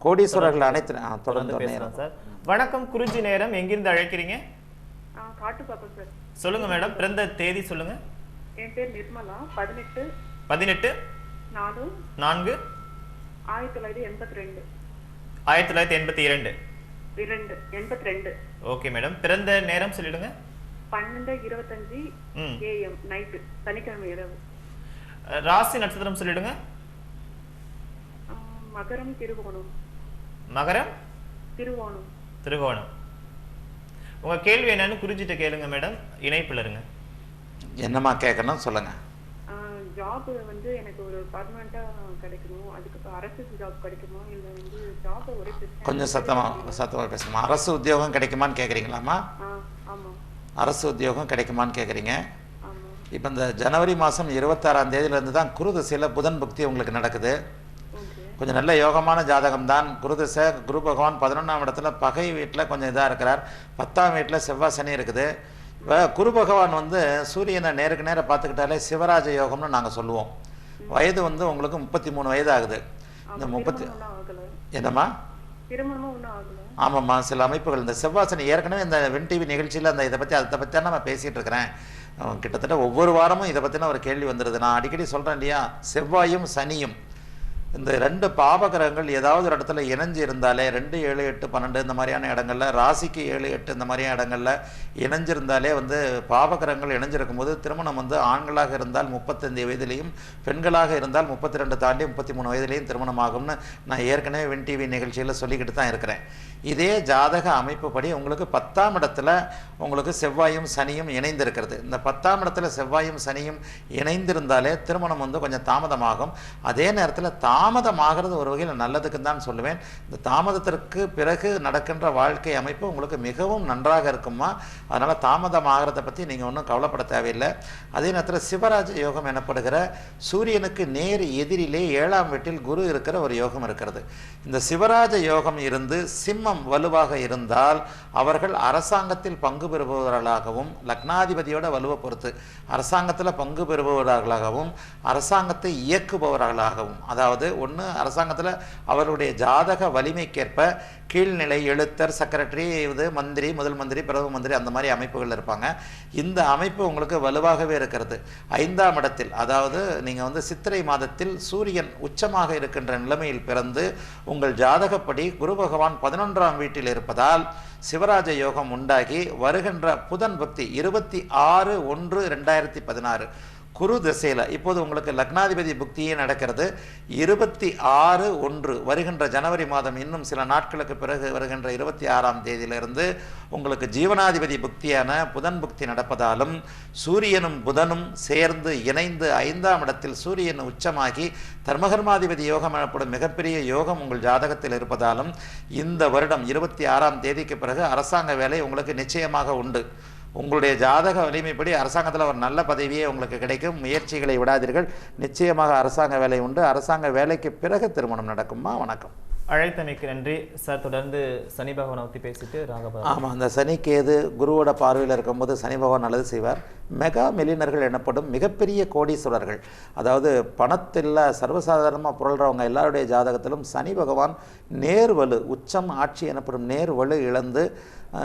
கோடீஸ்வரர்கள் அனைத்து தொடர்ந்து நேரம். சார் வணக்கம், குருஜி நேரம். எங்கிருந்து அழைக்கிறீங்க? காட்டுப்பாக்கம் சார். சொல்லுங்க மேடம், பிறந்த தேதி சொல்லுங்க. என் பேர் நிர்மலா. 18 4 4 1982. 1982. 82. ஓகே மேடம், பிறந்த நேரம் சொல்லிடுங்க. 12:25 AM நைட்டு, சனிக்கிழமை இரவு. ராசி நட்சத்திரம் சொல்லிடுங்க. மகரம் திருவோணம். மகரம் திருவோணம். திருவோணம். உங்க கேள்வி என்னன்னு குருஜிட்ட கேளுங்க மேடம், இணைப்புல இருங்க. என்னமா கேட்கணும் சொல்லுங்க. ஜாப் வந்து எனக்கு ஒரு பர்மனண்டா கிடைக்கணும். அதுக்கு அரசு ஜாப் கிடைக்குமா இல்ல வந்து ஜாப் ஒரே பிரச்சனை? கொஞ்சம் சத்தமா பேசணுமா? அரசு உத்தியோகம் கிடைக்குமான்னு கேட்குறீங்களாம்மா? ஆமா. அரசு உத்தியோகம் கிடைக்குமான்னு கேட்குறீங்க. ஆமா. இப்போ இந்த ஜனவரி மாதம் 26ஆம் தேதியிலேருந்து தான் குரு திசையில் புதன் புக்தி உங்களுக்கு நடக்குது. கொஞ்சம் நல்ல யோகமான ஜாதகம் தான். குரு திசை, குரு பகவான் 11ஆம் இடத்துல பகை வீட்டில் கொஞ்சம் இதாக இருக்கிறார். 10ஆம் வீட்டில் செவ்வாய் சனி இருக்குது. இப்போ குரு பகவான் வந்து சூரியனை நேருக்கு நேராக பார்த்துக்கிட்டாலே சிவராஜ யோகம்னு நாங்கள் சொல்லுவோம். வயது வந்து உங்களுக்கு 33 வயது ஆகுது. இந்த என்னம்மா? ஆமாம்மா, சில அமைப்புகள் இந்த செவ்வாய் சனி ஏற்கனவே இந்த வென் டிவி நிகழ்ச்சியில் அந்த அதை பற்றி தான் நம்ம பேசிகிட்டு இருக்கிறேன். கிட்டத்தட்ட ஒவ்வொரு வாரமும் இதை பற்றின ஒரு கேள்வி வந்துடுது. நான் அடிக்கடி சொல்கிறேன் இல்லையா, செவ்வாயும் சனியும் இந்த 2 பாவகிரகங்கள் ஏதாவது ஒரு இடத்துல இணைஞ்சு இருந்தாலே 2, 7, 8, 12 இந்த மாதிரியான இடங்கள்ல, ராசிக்கு 7, 8 இந்த மாதிரியான இடங்கள்ல இணைஞ்சிருந்தாலே வந்து பாவகிரகங்கள் இணைஞ்சிருக்கும் போது திருமணம் வந்து ஆண்களாக இருந்தால் 35 வயதிலையும், பெண்களாக இருந்தால் 32 தாண்டி 33 வயதிலையும் திருமணம் ஆகும்னு நான் ஏற்கனவே வென் டிவி நிகழ்ச்சியில் சொல்லிக்கிட்டு தான் இருக்கிறேன். இதே ஜாதக அமைப்புப்படி உங்களுக்கு 10ஆம் இடத்துல உங்களுக்கு செவ்வாயும் சனியும் இணைந்திருக்கிறது. இந்த 10ஆம் இடத்துல செவ்வாயும் சனியும் இணைந்திருந்தாலே திருமணம் வந்து கொஞ்சம் தாமதமாகும். அதே நேரத்தில் தாமதமாகிறது ஒரு வகையில் நல்லதுக்கு தான் சொல்லுவேன். இந்த தாமதத்திற்கு பிறகு நடக்கின்ற வாழ்க்கை அமைப்பு உங்களுக்கு மிகவும் நன்றாக இருக்குமா. அதனால் தாமதமாகிறத பற்றி நீங்கள் ஒன்றும் கவலைப்பட தேவையில்லை. அதே நேரத்தில் சிவராஜ யோகம் எனப்படுகிற சூரியனுக்கு நேர் எதிரிலே 7ஆம் வீட்டில் குரு இருக்கிற ஒரு யோகம் இருக்கிறது. இந்த சிவராஜ யோகம் இருந்து சிம்மம் வலுவாக இருந்தால் அவர்கள் அரசாங்கத்தில் பங்கு பெறுபவர்களாகவும், லக்னாதிபதியோட வலுவை பொறுத்து அரசாங்கத்தில் பங்கு பெறுபவர்களாகவும், அரசாங்கத்தை இயக்குபவர்களாகவும், அதாவது ஒன்று அரசாங்கத்தில் அவருடைய ஜாதக வலிமைக்கேற்ப கீழ்நிலை எழுத்தர், செக்ரட்டரி, இது மந்திரி, முதல் மந்திரி, பிரதம மந்திரி அந்த மாதிரி அமைப்புகள் இருப்பாங்க. இந்த அமைப்பு உங்களுக்கு வலுவாகவே இருக்கிறது. 5ஆம் இடத்தில், அதாவது நீங்கள் வந்து சித்திரை மாதத்தில் சூரியன் உச்சமாக இருக்கின்ற நிலைமையில் பிறந்து உங்கள் ஜாதகப்படி குரு பகவான் 11ஆம் வீட்டில் இருப்பதால் சிவராஜ யோகம் உண்டாகி வருகின்ற புதன் பக்தி 26/1/2016 குரு திசையில் இப்போது உங்களுக்கு லக்னாதிபதி புக்தியே நடக்கிறது. 26/1 வருகின்ற ஜனவரி மாதம் இன்னும் சில நாட்களுக்கு பிறகு வருகின்ற 26ஆம் தேதியிலிருந்து உங்களுக்கு ஜீவனாதிபதி புக்தியான புதன் புக்தி நடப்பதாலும் சூரியனும் புதனும் சேர்ந்து இணைந்து 5ஆம் இடத்தில் சூரியன் உச்சமாகி தர்மகர்மாதிபதி யோகம் எனப்படும் மிகப்பெரிய யோகம் உங்கள் ஜாதகத்தில் இருப்பதாலும் இந்த வருடம் 26ஆம் தேதிக்கு பிறகு அரசாங்க வேலை உங்களுக்கு நிச்சயமாக உண்டு. உங்களுடைய ஜாதக வலிமைப்படி அரசாங்கத்தில் ஒரு நல்ல பதவியே உங்களுக்கு கிடைக்கும். முயற்சிகளை விடாதீர்கள், நிச்சயமாக அரசாங்க வேலை உண்டு. அரசாங்க வேலைக்கு பிறகு திருமணம் நடக்குமா. வணக்கம். அழைத்தமைக்கு நன்றி சார். தொடர்ந்து சனி பகவானை பற்றி பேசிட்டு ராகபா. ஆமாம், அந்த சனி கேது குருவோட பார்வையில் இருக்கும்போது சனி பகவான் நல்லது செய்வார். மெகா மில்லியனர்கள் எனப்படும் மிகப்பெரிய கோடீஸ்வரர்கள், அதாவது பணத்தில் சர்வசாதாரணமாக புரள்றவங்க எல்லாருடைய ஜாதகத்திலும் சனி பகவான் நேர்வலு உச்சம் ஆட்சி எனப்படும் நேர்வலு இழந்து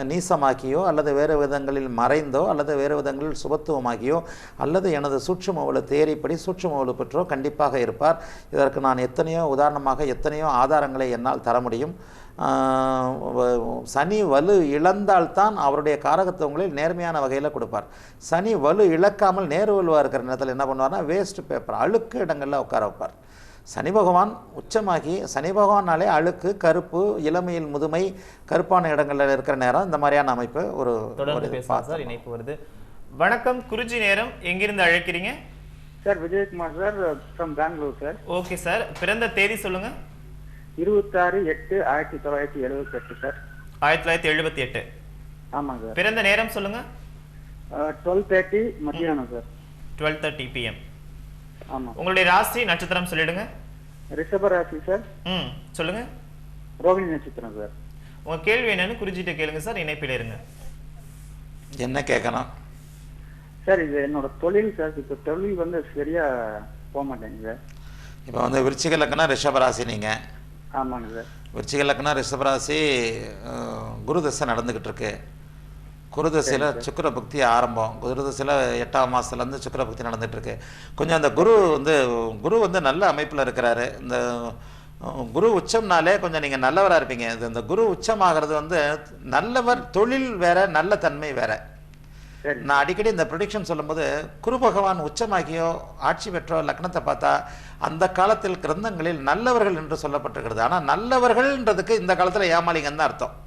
நீசமாக்கியோ அல்லது வேறு விதங்களில் மறைந்தோ அல்லது வேறு விதங்களில் சுபத்துவமாகியோ அல்லது எனது சூட்சுமவலு தேரிப்படி சூட்சுமவலு பெற்றோ கண்டிப்பாக இருப்பார். இதற்கு நான் எத்தனையோ ஆதாரங்களை என்னால் தர முடியும். சனி வலு இழந்தால்தான் அவருடைய காரகத்துவங்களில் நேர்மையான வகையில் கொடுப்பார். சனி வலு இழக்காமல் நேர் வலுவாக இருக்கிற நேரத்தில் என்ன பண்ணுவார்னா வேஸ்ட் பேப்பர், அழுக்கு இடங்களில் உட்கார வைப்பார். சனி பகவான் உச்சமாகி, சனி பகவானாலே அழுக்கு, கருப்பு, இளமையில் முதுமை, கருப்பான இடங்களில் இருக்கிற நேரம் இந்த மாதிரியான அமைப்பு ஒரு சார் இணைப்பு வருது. வணக்கம், குருஜி நேரம். எங்கிருந்து அழைக்கிறீங்க sir? Vijayakumar sir, from Bangalore sir. Okay sir, பிறந்த தேதி சொல்லுங்க. 26/8/1978 சார். 1978. ஆமாங்க சார். பிறந்த நேரம் சொல்லுங்க. 12:30 மத்தியானம் சார். 12:30 PM. ஆமாம். உங்களுடைய ராசி நட்சத்திரம் சொல்லிடுங்க. ரிஷப ராசி சார். சொல்லுங்க. ரோகிணி நட்சத்திரம் சார். உங்க கேள்வி என்னன்னு குறிஞ்சிட்டு கேளுங்க சார், இணைப்பில் இருங்க. என்ன கேட்கணும் சார்? இது என்னோட தொழில் சார். இப்போ தொழில் வந்து சரியா போக மாட்டேங்குது சார். இப்போ வந்து விருச்சிக லக்னம் ரிஷபராசி நீங்கள். ஆமாங்க சார். விருச்சிக லக்னம் ரிஷபராசி குரு தசை நடந்துக்கிட்டு இருக்கு. குரு தசையில் சுக்கிர புக்தி ஆரம்பம். குரு தசையில் 8ஆம் மாதத்துலேருந்து சுக்கிர புக்தி நடந்துகிட்ருக்கு. கொஞ்சம் அந்த குரு வந்து நல்ல அமைப்பில் இருக்கிறாரு. இந்த குரு உச்சம்னாலே கொஞ்சம் நீங்கள் நல்லவராக இருப்பீங்க. இந்த குரு உச்சமாகிறது வந்து நல்லவர் தொழில் வேற, நல்ல தன்மை வேற. நான் அடிக்கடி இந்த ப்ரொடிக்ஷன் சொல்லும்போது குரு பகவான் உச்சமாகியோ ஆட்சி பெற்றோ லக்னத்தை பார்த்தா அந்த காலத்தில் கிரந்தங்களில் நல்லவர்கள் என்று சொல்லப்பட்டிருக்கிறது. ஆனால் நல்லவர்கள்ன்றதுக்கு இந்த காலத்தில் ஏமாளிங்கன்னு தான் அர்த்தம்.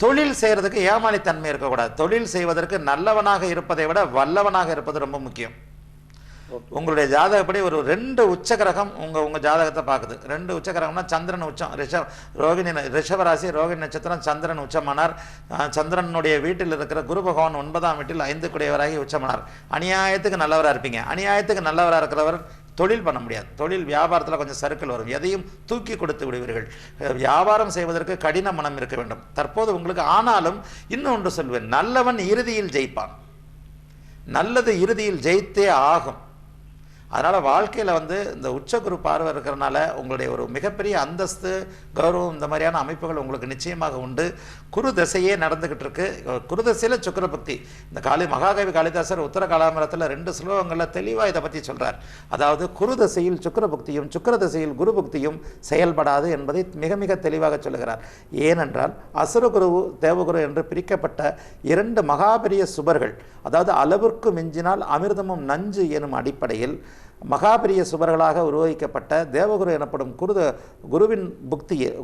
தொழில் செய்யறதுக்கு ஏமாளித்தன்மை இருக்கக்கூடாது. தொழில் செய்வதற்கு நல்லவனாக இருப்பதை விட வல்லவனாக இருப்பது ரொம்ப முக்கியம். உங்களுடைய ஜாதகப்படி ஒரு 2 உச்ச கிரகம் உங்க ஜாதகத்தை பார்க்குது. 2 உச்ச கிரகம்னா சந்திரன் உச்சம். ரிஷபராசி ரோகிணி நட்சத்திரம் சந்திரன் உச்சமானார். சந்திரனுடைய வீட்டில் இருக்கிற குரு பகவான் 9ஆம் வீட்டில் 5 குடையவராகி உச்சமானார். அநியாயத்துக்கு நல்லவராக இருப்பீங்க. அநியாயத்துக்கு நல்லவராக இருக்கிறவர் தொழில் பண்ண முடியாது. தொழில் வியாபாரத்தில் கொஞ்சம் சறுக்கல் வரும். எதையும் தூக்கி கொடுத்து விடுவீர்கள். வியாபாரம் செய்வதற்கு கடின மனம் இருக்க வேண்டும் தற்போது உங்களுக்கு. ஆனாலும் இன்னொன்று சொல்வேன், நல்லவன் இறுதியில் ஜெயிப்பான். நல்லது இறுதியில் ஜெயித்தே ஆகும். அதனால் வாழ்க்கையில் வந்து இந்த உச்சகுரு பார்வை இருக்கிறனால உங்களுடைய ஒரு மிகப்பெரிய அந்தஸ்து, கௌரவம், இந்த மாதிரியான அமைப்புகள் உங்களுக்கு நிச்சயமாக உண்டு. குரு தசையே நடந்துக்கிட்டு இருக்கு. குரு தசையில் சுக்கிர பக்தி. இந்த மகாகவி காளிதாசர் உத்தர காலாமிரத்தில் 2 ஸ்லோகங்களில் தெளிவாக இதை பற்றி சொல்கிறார். அதாவது குரு தசையில் சுக்கிர பக்தியும் சுக்கிர தசையில் குரு பக்தியும் செயல்படாது என்பதை மிக மிக தெளிவாக சொல்லுகிறார். ஏனென்றால் அசுரகுரு தேவகுரு என்று பிரிக்கப்பட்ட 2 மகாபெரிய சுபர்கள், அதாவது அளவிற்கு மிஞ்சினால் அமிர்தமும் நஞ்சு எனும் அடிப்படையில் மகாபெரிய சுபர்களாக உருவகிக்கப்பட்ட தேவகுரு எனப்படும்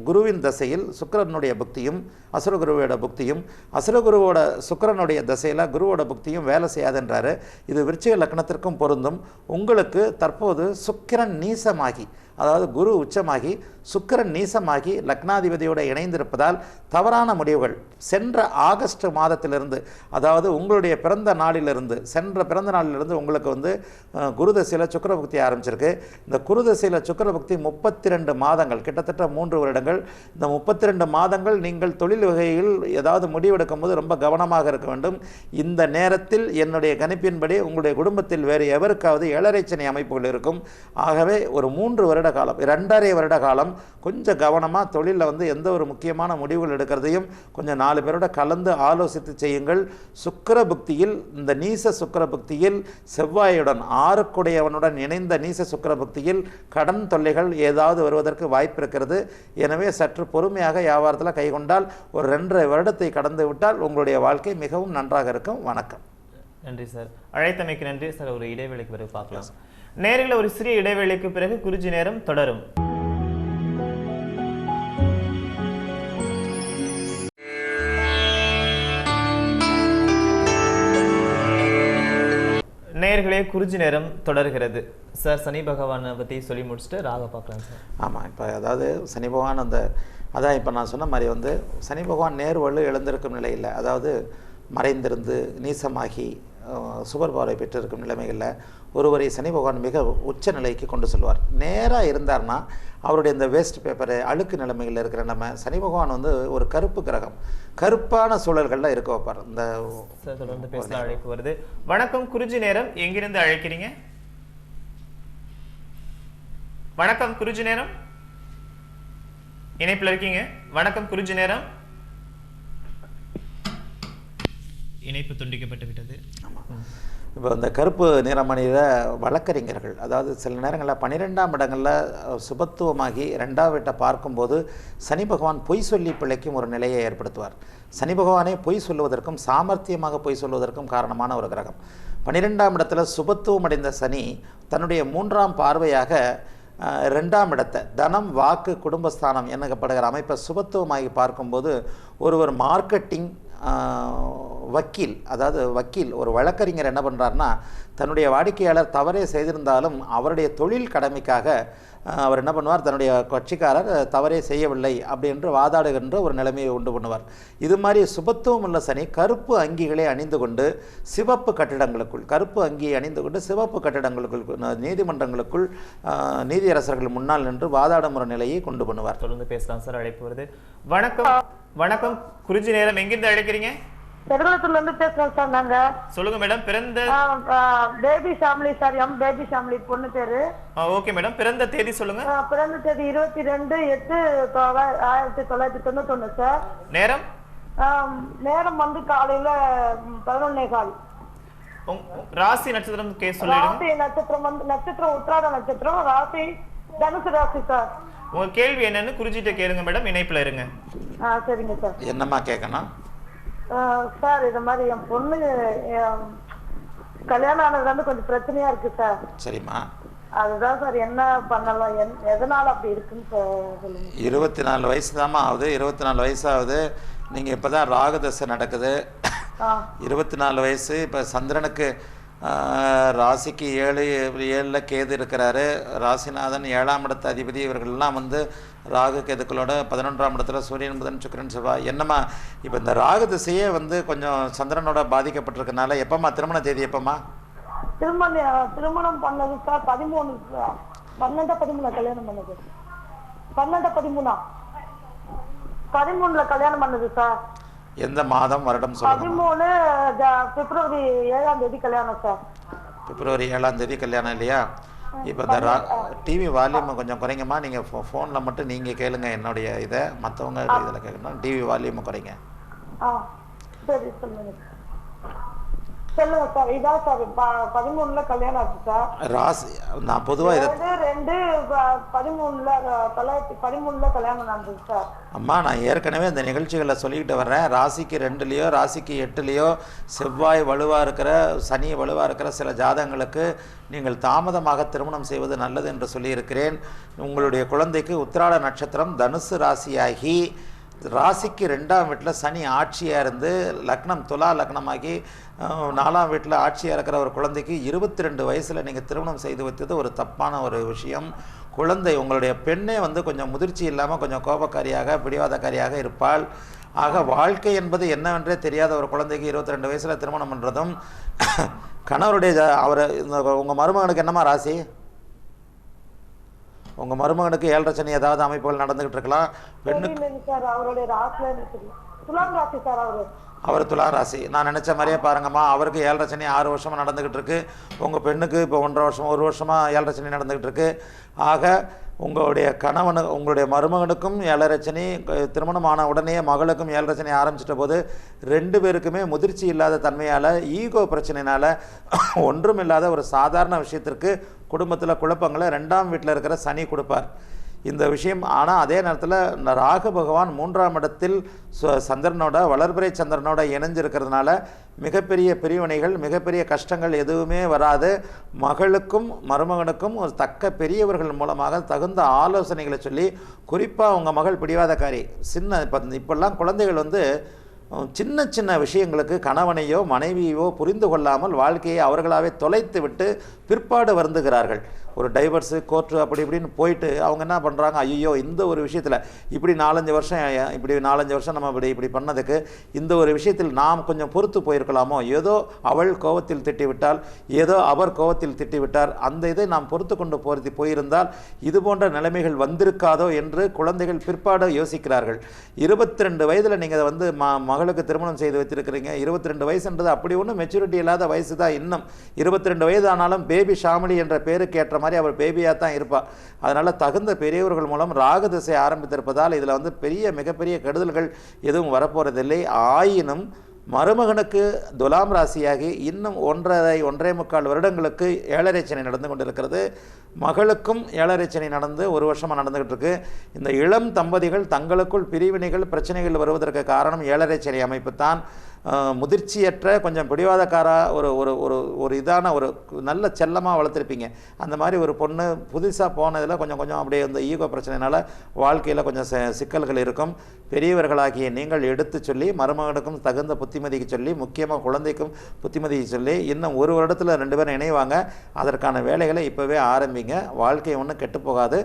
குருவின் தசையில் சுக்கிரனுடைய புக்தியும் அசுரகுருவோட புக்தியும், அசுரகுருவோட சுக்கிரனுடைய தசையில் குருவோட புக்தியும் வேலை செய்யாதுன்றாரு. இது விருச்சிக லக்னத்திற்கும் பொருந்தும். உங்களுக்கு தற்போது சுக்கிரன் நீசமாகி, அதாவது குரு உச்சமாகி சுக்கிரன் நீசமாகி லக்னாதிபதியோடு இணைந்திருப்பதால் தவறான முடிவுகள் சென்ற ஆகஸ்ட் மாதத்திலிருந்து, அதாவது உங்களுடைய பிறந்த நாளிலிருந்து, சென்ற பிறந்த நாளிலிருந்து உங்களுக்கு வந்து குருதசையில் சுக்கிரபக்தி ஆரம்பிச்சிருக்கு. இந்த குருதசையில் சுக்கிரபக்தி 32 மாதங்கள், கிட்டத்தட்ட 3 வருடங்கள். இந்த 32 மாதங்கள் நீங்கள் தொழில் வகையில் ஏதாவது முடிவெடுக்கும் போது ரொம்ப கவனமாக இருக்க வேண்டும். இந்த நேரத்தில் என்னுடைய கணிப்பின்படி உங்களுடைய குடும்பத்தில் வேறு எவருக்காவது ஏழரைச்சனை அமைப்புகள் இருக்கும். ஆகவே ஒரு 3 வருட காலம், 2.5 வருட காலம் கொஞ்சம் கவனமாக தொழிலில் வந்து எந்த ஒரு முக்கியமான முடிவுகள் எடுக்கிறதையும் கொஞ்சம் 4 பேரோட கலந்து ஆலோசித்து செய்யுங்கள். சுக்கிர புக்தியில், இந்த நீச சுக்கிர புக்தியில் செவ்வாயுடன் 6 இணைந்த நீச சுக்கிர புக்தியில் கடன் தொல்லைகள் ஏதாவது வருவதற்கு வாய்ப்பு இருக்கிறது. எனவே சற்று பொறுமையாக வியாபாரத்தில் கைகொண்டால் ஒரு 2.5 வருடத்தை கடந்து விட்டால் உங்களுடைய வாழ்க்கை மிகவும் நன்றாக இருக்கும். வணக்கம். நன்றி சார். அழைத்தமைக்கு நன்றி சார். ஒரு இடைவேளைக்கு பிறகு பார்க்கலாம். நேரில் ஒரு சிறிய இடைவேளைக்கு பிறகு குறிஞ்சி நேரம் தொடரும். நேயர்களே, குறிஞ்சி நேரம் தொடர்கிறது. சார், சனி பகவானை பற்றி சொல்லி முடிச்சுட்டு ராக பார்க்கலாம் சார். ஆமாம், இப்போ அதாவது சனி பகவான் அதான் இப்போ நான் சொன்ன மாதிரி வந்து சனி பகவான் நேர்வழு எழுந்திருக்கும் நிலையில், அதாவது மறைந்திருந்து நீசமாகி சுபர் பார்வை பெற்றிருக்கும் நிலைமைகளில் ஒருவரை சனி பகவான் மிக உச்ச நிலைக்கு கொண்டு சொல்வார். நேராக இருந்தார்னா அவருடைய இந்த வேஸ்ட் பேப்பரு அழுக்கு நிலைமைகளில் இருக்கிற நம்ம சனி பகவான் வந்து ஒரு கருப்பு கிரகம், கருப்பான சூழல்களில் இருக்க வைப்பார். இந்த தொடர்ந்து பேச அழைப்பு வருது. வணக்கம், குறிஞ்சி நேரம். எங்கிருந்து அழைக்கிறீங்க? வணக்கம், குறிஞ்சி நேரம். இணைப்பில் இருக்கீங்க. வணக்கம், குறிஞ்சி நேரம். இணைப்பு துண்டிக்கப்பட்டு விட்டது. இப்போ இந்த கருப்பு நிறமணியில் வழக்கறிஞர்கள், அதாவது சில நேரங்களில் 12ஆம் இடங்களில் சுபத்துவமாகி 2ஆம் வீட்டை பார்க்கும்போது சனி பகவான் பொய் சொல்லி பிழைக்கும் ஒரு நிலையை ஏற்படுத்துவார். சனி பகவானே பொய் சொல்லுவதற்கும் சாமர்த்தியமாக பொய் சொல்வதற்கும் காரணமான ஒரு கிரகம். 12ஆம் இடத்துல சுபத்துவம் அடைந்த சனி தன்னுடைய 3ஆம் பார்வையாக 2ஆம் இடத்தை தனம், வாக்கு, குடும்பஸ்தானம் என்னப்படுகிற அமைப்பை சுபத்துவமாகி பார்க்கும்போது ஒருவர் மார்க்கெட்டிங், வக்கீல் ஒரு வழக்கறிஞர் என்ன பண்ணுறாருன்னா, தன்னுடைய வாடிக்கையாளர் தவறே செய்திருந்தாலும் அவருடைய தொழில் கடமைக்காக அவர் என்ன பண்ணுவார், தன்னுடைய கட்சிக்காரர் தவறே செய்யவில்லை அப்படின்று வாதாடுகின்ற ஒரு நிலைமையை உண்டு பண்ணுவார். இது மாதிரி சுபத்துவம் உள்ள சனி கருப்பு அங்கிகளை அணிந்து கொண்டு சிவப்பு கட்டிடங்களுக்குள் நீதிமன்றங்களுக்குள் நீதியரசர்கள் முன்னால் நின்று வாதாடும் ஒரு நிலையை கொண்டு பண்ணுவார். தொடர்ந்து பேசலாம் சார். அழைப்பு வருது. வணக்கம் குருஜி நேரம். எங்கிருந்து அழைக்கிறீங்க? பெருங்குளத்தூர்ல இருந்து பேசுறோம் சார். நாங்க சொல்லுங்க மேடம். பிறந்த baby Shamili sir. Baby Shamili பொண்ணு பேரு. Okay madam. பிறந்த தேதி சொல்லுங்க. பிறந்த தேதி 22/8/1991 சார். நேரம் வந்து காலையில 11:15. ராசி நட்சத்திரம் சொல்லுங்க. ராசி நட்சத்திரம் வந்து நட்சத்திரம் உத்திராட நட்சத்திரம். ராசி தனுசு ராசி சார். உங்க கேள்வி என்னன்னு குறிஞ்சிட்ட கேளுங்க மேடம். இணைப்புல இருங்க. சரிங்க சார். என்னம்மா கேட்கணும் சார்? இது மாதிரி என் பொண்ணு கல்யாணம் ஆனது வந்து கொஞ்சம் பிரச்சனையா இருக்கு சார். சரிம்மா. அதுதான் சார் என்ன பண்ணலாம், எதனால அப்படி இருக்குன்னு சொல்லுங்க. 24 வயசு தாம்மா ஆகுது. 24 வயசு ஆகுது. நீங்க இப்பதான் ராகுதசை நடக்குது. 24 வயசு. இப்ப சந்திரனுக்கு ராசிக்கு 7ல் கேது இருக்கிறாரு. ராசிநாதன் 7ஆம் இடத்து அதிபதி. இவர்கள்லாம் வந்து ராகு கேதுக்களோட 11ஆம் இடத்துல சூரியன் புதன் சுக்கிரன் செவ்வாய். என்னம்மா இப்போ இந்த ராகு திசையே வந்து கொஞ்சம் சந்திரனோட பாதிக்கப்பட்டிருக்கனால எப்பம்மா திருமண தேதி எப்பம்மா? திருமணம் பண்ணது சார் 12/13 கல்யாணம் பண்ணது. 12/13 கல்யாணம் பண்ணது சார். எந்த மாதம் வருடம் சொல்லுங்க? 13 பிப்ரவரி 7ஆம் தேதி கல்யாணம் சார். பிப்ரவரி 7ஆம் தேதி கல்யாணம் இல்லையா? இப்போ இந்த டிவி வால்யூம் கொஞ்சம் குறைங்கம்மா. நீங்கள் ஃபோனில் மட்டும் நீங்கள் கேளுங்க என்னுடைய இதை. மற்றவங்க இதில் கேட்கணும். டிவி வால்யூம் குறைங்க. சரி சொல்லுங்க சார். இதான் சார் 13ல கல்யாணம் ஆச்சு சார். ராசி நான் பொதுவாக இதை 2013ல கல்யாணம் நடந்தது சார். அம்மா நான் ஏற்கனவே இந்த நிகழ்ச்சிகளில் சொல்லிக்கிட்டு வர்றேன். ராசிக்கு 2லேயோ ராசிக்கு 8லேயோ செவ்வாய் வலுவாக இருக்கிற, சனி வலுவாக இருக்கிற சில ஜாதகங்களுக்கு நீங்கள் தாமதமாக திருமணம் செய்வது நல்லது என்று சொல்லியிருக்கிறேன். உங்களுடைய குழந்தைக்கு உத்திராட நட்சத்திரம் தனுசு ராசியாகி ராசிக்கு 2ஆம் வீட்டில் சனி ஆட்சியாக இருந்து லக்னம் துலா லக்னமாகி 4ஆம் வீட்டில் ஆட்சியாக இருக்கிற ஒரு குழந்தைக்கு 22 வயசில் நீங்கள் திருமணம் செய்து வைத்தது ஒரு தப்பான ஒரு விஷயம். குழந்தை உங்களுடைய பெண்ணே வந்து கொஞ்சம் முதிர்ச்சி இல்லாமல் கொஞ்சம் கோபக்காரியாக பிடிவாதக்காரியாக இருப்பாள். ஆக வாழ்க்கை என்பது என்னவென்றே தெரியாத ஒரு குழந்தைக்கு 22 வயசில் திருமணம் பண்ணுறதும் கணவருடைய உங்கள் மருமகனுக்கு என்னம்மா ராசி? உங்கள் மருமகனுக்கு 7 சனி ஏதாவது அமைப்புகள் நடந்துகிட்டு இருக்கலாம். பெண்ணுக்கு அவர் துலா ராசி. நான் நினச்ச மாதிரியே பாருங்கம்மா, அவருக்கு 7 சனி 6 வருஷமாக நடந்துக்கிட்டு இருக்கு. உங்கள் பெண்ணுக்கு இப்போ 1 வருஷமாக 7 சனி நடந்துக்கிட்டு இருக்கு. ஆக உங்களுடைய உங்களுடைய மருமகனுக்கும் 7 சனி, திருமணமான உடனே மகளுக்கும் 7 சனி ஆரம்பிச்சிட்ட போது 2 பேருக்குமே முதிர்ச்சி இல்லாத தன்மையால், ஈகோ பிரச்சனையினால் ஒன்றும் இல்லாத ஒரு சாதாரண விஷயத்திற்கு குடும்பத்தில் குழப்பங்களை 2ஆம் வீட்டில் இருக்கிற சனி கொடுப்பார். இந்த விஷயம். ஆனால் அதே நேரத்தில் ராகு பகவான் 3ஆம் இடத்தில் சந்திரனோட வளர்பிறை சந்திரனோட இணைஞ்சிருக்கிறதுனால மிகப்பெரிய பிரிவினைகள், மிகப்பெரிய கஷ்டங்கள் எதுவுமே வராது. மகளுக்கும் மருமகனுக்கும் ஒரு தக்க பெரியவர்கள் மூலமாக தகுந்த ஆலோசனைகளை சொல்லி, குறிப்பாக உங்கள் மகள் பிடிவாதக்காரி. இப்பெல்லாம் குழந்தைகள் வந்து சின்ன சின்ன விஷயங்களுக்கு கணவனையோ மனைவியோ புரிந்து கொள்ளாமல் வாழ்க்கையை அவர்களாகவே தொலைத்து விட்டு பிற்பாடு வருந்துகிறார்கள். ஒரு டைவர்ஸு கோர்ட்டு அப்படி இப்படின்னு போயிட்டு அவங்க என்ன பண்ணுறாங்க, ஐயோ இந்த ஒரு விஷயத்தில் இப்படி 4-5 வருஷம் நம்ம இப்படி பண்ணதுக்கு இந்த ஒரு விஷயத்தில் நாம் கொஞ்சம் பொறுத்து போயிருக்கலாமோ, ஏதோ அவள் கோபத்தில் திட்டிவிட்டால், ஏதோ அவர் கோபத்தில் திட்டிவிட்டார், அந்த இதை நாம் பொறுத்து கொண்டு போயிருந்தால் இது போன்ற நிலைமைகள் வந்திருக்காதோ என்று குழந்தைகள் பிற்பாடு யோசிக்கிறார்கள். 22 வயதில் நீங்கள் வந்து மகளுக்கு திருமணம் செய்து வைத்திருக்கிறீங்க. 22 வயசுன்றது அப்படி ஒன்றும் மெச்சூரிட்டி இல்லாத வயசு தான். இன்னும் 22 வயது ஆனாலும் பேபி ஷாமிலி என்ற பேருக்கு ஏற்ற மாதிரி அவர் பேபியாக தான் இருப்பார். அதனால் தகுந்த பெரியவர்கள் மூலம் ராகு திசை ஆரம்பித்திருப்பதால் இதில் வந்து மிகப்பெரிய கெடுதல்கள் எதுவும் வரப்போறதில்லை. ஆயினும் மருமகனுக்கு துலாம் ராசியாகி இன்னும் 1.5 வருடங்களுக்கு 7.5 சனி நடந்து கொண்டிருக்கிறது. மகளுக்கும் 7.5 சனி நடந்து 1 வருஷமாக நடந்துகிட்டு இருக்கு. இந்த இளம் தம்பதிகள் தங்களுக்குள் பிரிவினைகள் பிரச்சனைகள் வருவதற்கு காரணம் 7.5 சனி அமைப்பு தான். முதிர்ச்சியற்ற கொஞ்சம் பிடிவாதக்காரா ஒரு ஒரு ஒரு ஒரு இதான ஒரு நல்ல செல்லமாக வளர்த்துருப்பீங்க. அந்த மாதிரி ஒரு பொண்ணு புதுசாக போனதில் கொஞ்சம் கொஞ்சம் அப்படியே இந்த ஈகோ பிரச்சனைனால வாழ்க்கையில் கொஞ்சம் சிக்கல்கள் இருக்கும். பெரியவர்களாகிய நீங்கள் எடுத்து சொல்லி மருமகனுக்கும் தகுந்த புத்திமதிக்கு சொல்லி, முக்கியமாக குழந்தைக்கும் புத்திமதிக்கு சொல்லி, இன்னும் ஒரு வருடத்தில் 2 பேரும் இணைவாங்க. அதற்கான வேலைகளை இப்போவே ஆரம்பிங்க. வாழ்க்கை ஒன்றும் கெட்டு போகாது.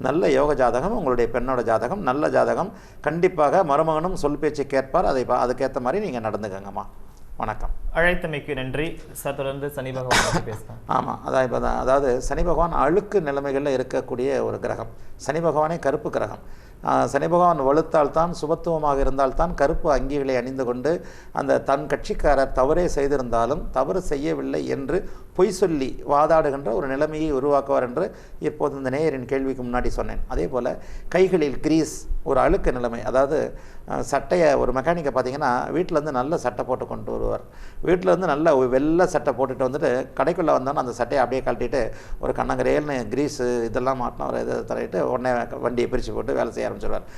நல்ல யோக ஜாதகம் உங்களுடைய பெண்ணோட ஜாதகம், நல்ல ஜாதகம். கண்டிப்பாக மருமகனும் சொல் பேச்சு கேட்பார். அதுக்கேற்ற மாதிரி நீங்கள் நடந்துக்கங்கம்மா. வணக்கம். அழைத்தமைக்கு நன்றி சார். தொடர்ந்து சனி பகவான் பேசலாம். ஆமாம், அதாவது சனி பகவான் அழுக்கு நிலைமைகளில் இருக்கக்கூடிய ஒரு கிரகம். சனி பகவானே கருப்பு கிரகம். சனி பகவான் வலுத்தால்தான், சுபத்துவமாக இருந்தால்தான் கருப்பு அங்கிகளை அணிந்து கொண்டு அந்த தன் கட்சிக்காரர் தவறே செய்திருந்தாலும் தவறு செய்யவில்லை என்று பொய் சொல்லி வாதாடுகின்ற ஒரு நிலைமையை உருவாக்குவார் என்று இப்போது இந்த நேயரின் கேள்விக்கு முன்னாடி சொன்னேன். அதே போல் கைகளில் கிரீஸ், ஒரு அழுக்கு நிலைமை. அதாவது சட்டையை ஒரு மெக்கானிக்கை பார்த்தீங்கன்னா வீட்டிலேருந்து நல்ல சட்டை போட்டு கொண்டு வருவார். வீட்டிலேருந்து நல்ல வெள்ளை சட்டை போட்டுட்டு வந்துட்டு கடைக்குள்ளே வந்தோன்னா அந்த சட்டையை அப்படியே கழட்டிட்டு ஒரு கண்ணங்கரையல்னு கிரீஸு இதெல்லாம் மாட்டின ஒரு இதை தரையிட்டு உடனே வண்டியை பிரித்து போட்டு வேலை செய்ய ஆரம்பிச்சிடுவார்.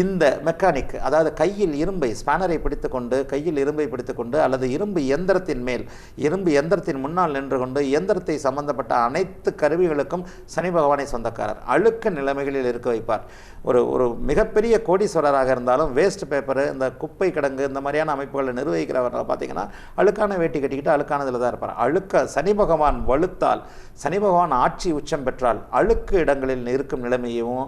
இந்த மெக்கானிக் அதாவது கையில் இரும்பை ஸ்பேனரை பிடித்து கொண்டு, கையில் இரும்பை பிடித்து கொண்டு அல்லது இரும்பு எந்திரத்தின் மேல், இரும்பு எந்திரத்தின் முன்னால் நின்று கொண்டு இயந்திரத்தை சம்பந்தப்பட்ட அனைத்து கருவிகளுக்கும் சனி பகவானை சொந்தக்காரர். அழுக்க நிலைமைகளில் இருக்க வைப்பார். ஒரு மிகப்பெரிய கோடீஸ்வரராக இருந்தாலும் வேஸ்ட் பேப்பரு, இந்த குப்பை கிடங்கு, இந்த மாதிரியான அமைப்புகளை நிர்வகிக்கிறவர்கள் பார்த்தீங்கன்னா அழுக்கான வேட்டி கட்டிக்கிட்டு அழுக்கானதில் தான் இருப்பார். சனி பகவான் வலுத்தால், சனி பகவான் ஆட்சி உச்சம் பெற்றால் அழுக்கு இடங்களில் இருக்கும் நிலைமையும்,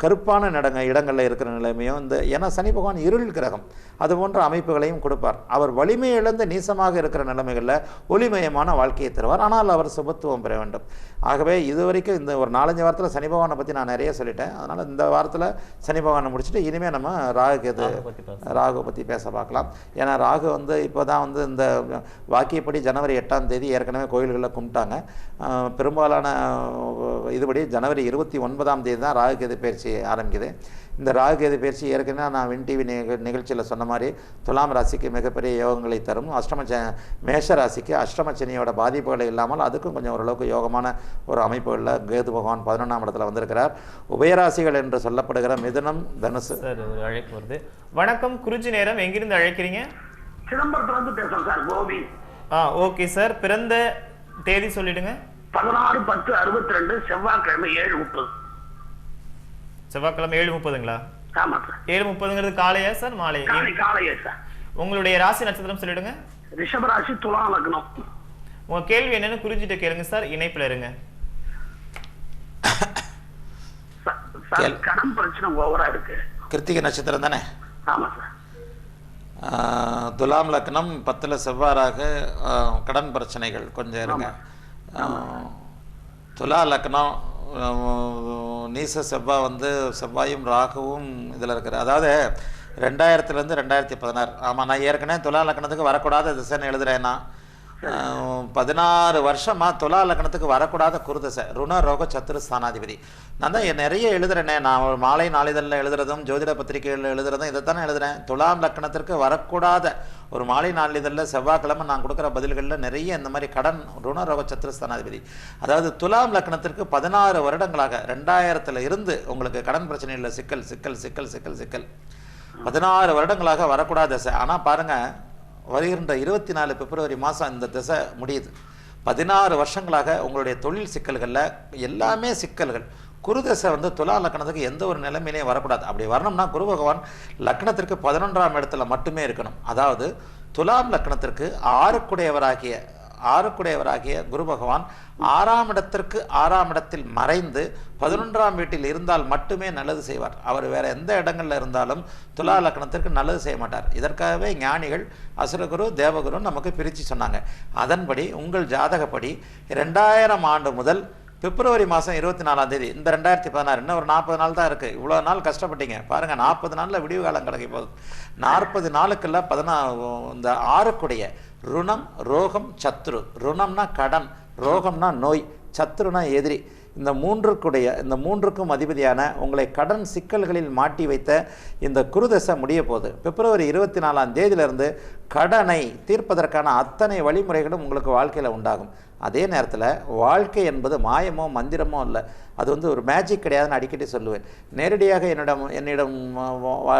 கருப்பான இடங்களில் இருக்கிற நிலைமையும் ஏன்னா சனி பகவான் இருள் கிரகம், அது போன்ற அமைப்புகளையும் கொடுப்பார். அவர் வலிமை இழந்து நீசமாக இருக்கிற நிலைமைகளில் ஒளிமயமான வாழ்க்கையை தருவார். ஆனால் அவர் சுபத்துவம் பெற வேண்டும். ஆகவே இதுவரைக்கும் இந்த ஒரு 4-5 வாரத்தில் சனி பகவானை பற்றி நான் நிறைய சொல்லிட்டேன். அதனால் இந்த வாரத்தில் சனி பகவானை முடிச்சுட்டு இனிமேல் நம்ம ராகு பற்றி பேச பார்க்கலாம். ஏன்னா ராகு இப்போ தான் இந்த வாக்கியப்படி ஜனவரி 8ஆம் தேதி ஏற்கனவே கோயில்களில் கும்பிட்டாங்க. பெரும்பாலான இதுபடி ஜனவரி 29ஆம் தேதி தான் ராகு கேது பயிற்சி ஆரம்பிக்குது. இந்த ராகு கேது பயிற்சி ஏற்கனவே நான் வின் டிவி நிகழ்ச்சியில் சொன்ன மாதிரி துலாம் ராசிக்கு மிகப்பெரிய யோகங்களை தரும். மேஷ ராசிக்கு அஷ்டம சனியோட பாதிப்புகளை இல்லாமல் அதுக்கும் கொஞ்சம் ஓரளவுக்கு யோகமான ஒரு அமைப்புகளில் கேது பகவான் 11ஆம் இடத்துல வந்திருக்கிறார். உபயராசிகள் என்று சொல்லப்படுகிற மிதுனம், தனுசு. சார் ஒரு அழைப்பு வருது. வணக்கம், குருஜி நேரம். எங்கிருந்து அழைக்கிறீங்க? சிதம்பரத்துல பேசுறேன் சார், கோபி. ஓகே சார், பிறந்த தேதி சொல்லிடுங்க. 16/10/62 செவ்வாய்க்கிழமை 7:30. செவ்வாய்க்கிழமை 7:30ங்களா? ஆமா சார். 7:30ங்கிறது காலையா சார் மாலையா? காலையா சார். உங்களுடைய ராசி நட்சத்திரம் சொல்லிடுங்க. ரிஷப ராசி, துலா லக்னம். உங்க கேள்வி என்னன்னு குறிஞ்சிட்டு கேளுங்க சார். இணைப்புல இருங்க. கடன் பிரச்சனை ஓவரா இருக்கு. கிருத்திகை நட்சத்திரம் தானே? ஆமா சார். துலாம் லக்னம், 10ல் செவ்வாறாக கடன் பிரச்சனைகள் கொஞ்சம் இருங்க. துலா லக்னம் நீச செவ்வாய் செவ்வாயும் ராகுவும் இதில் இருக்கிற, அதாவது 2000லேருந்து 2016. ஆமாம், நான் ஏற்கனவே துலா லக்னத்துக்கு வரக்கூடாத திசைன்னு எழுதுறேன்னா 16 வருஷமாக துலா லக்னத்துக்கு வரக்கூடாத குருதசை, ருண ரோக சத்துரு ஸ்தானாதிபதி. நான் தான் நிறைய எழுதுறேனே. நான் ஒரு மாலை நாளிதழில் எழுதுறதும் ஜோதிட பத்திரிகைகளில் எழுதுறதும் இதைத்தானே எழுதுறேன். துலாம் லக்னத்திற்கு வரக்கூடாத ஒரு மாலை நாளிதழில் செவ்வாய்க்கிழமை நான் கொடுக்குற பதில்களில் நிறைய இந்த மாதிரி கடன், ருண ரோக சத்துரு ஸ்தானாதிபதி. அதாவது துலாம் லக்னத்திற்கு 16 வருடங்களாக 2000 இருந்து உங்களுக்கு கடன் பிரச்சனையில் சிக்கல் சிக்கல் சிக்கல் சிக்கல் சிக்கல் 16 வருடங்களாக வரக்கூடாத திசை. ஆனால் பாருங்கள், வருகின்ற 24 பிப்ரவரி மாதம் இந்த திசை முடியுது. 16 வருஷங்களாக உங்களுடைய தொழில் சிக்கல்களில் எல்லாமே சிக்கல்கள். குரு தசை துலா லக்னத்துக்கு எந்த ஒரு நிலைமையிலையும் வரக்கூடாது. அப்படி வரணும்னா குரு பகவான் லக்னத்திற்கு 11ஆம் இடத்துல மட்டுமே இருக்கணும். அதாவது துலாம் லக்னத்திற்கு ஆறுக்குடையவராகிய குரு பகவான் 6ஆம் இடத்திற்கு 6ஆம் இடத்தில் மறைந்து 11ஆம் வீட்டில் இருந்தால் மட்டுமே நல்லது செய்வார். அவர் வேற எந்த இடங்கள்ல இருந்தாலும் துலா லக்னத்திற்கு நல்லது செய்ய மாட்டார். இதற்காகவே ஞானிகள் அசுரகுரு தேவகுரு நமக்கு பிரித்து சொன்னாங்க. அதன்படி உங்கள் ஜாதகப்படி 2000 ஆண்டு முதல் பிப்ரவரி மாதம் 24ஆம் தேதி இந்த 2016 இன்னும் ஒரு 40 நாள் தான் இருக்குது. இவ்வளோ நாள் கஷ்டப்பட்டீங்க பாருங்கள். 40 நாளில் விடிவு காலம் கிடைக்க போகுது. 40 நாளுக்குள்ள இந்த ஆறுக்குடைய ருணம், ரோகம், சத்ரு. ருணம்னா கடன், ரோகம்னா நோய், சத்ருனா எதிரி. இந்த மூன்றுக்கும் அதிபதியான உங்களை கடன் சிக்கல்களில் மாட்டி வைத்த இந்த குருதசை முடிய போகுது. பிப்ரவரி 24ஆம் தேதியிலிருந்து கடனை தீர்ப்பதற்கான அத்தனை வழிமுறைகளும் உங்களுக்கு வாழ்க்கையில் உண்டாகும். அதே நேரத்தில் வாழ்க்கை என்பது மாயமோ மந்திரமோ இல்லை, அது வந்து ஒரு மேஜிக் கிடையாதுன்னு அடிக்கடி சொல்லுவேன். நேரடியாக என்னிடம்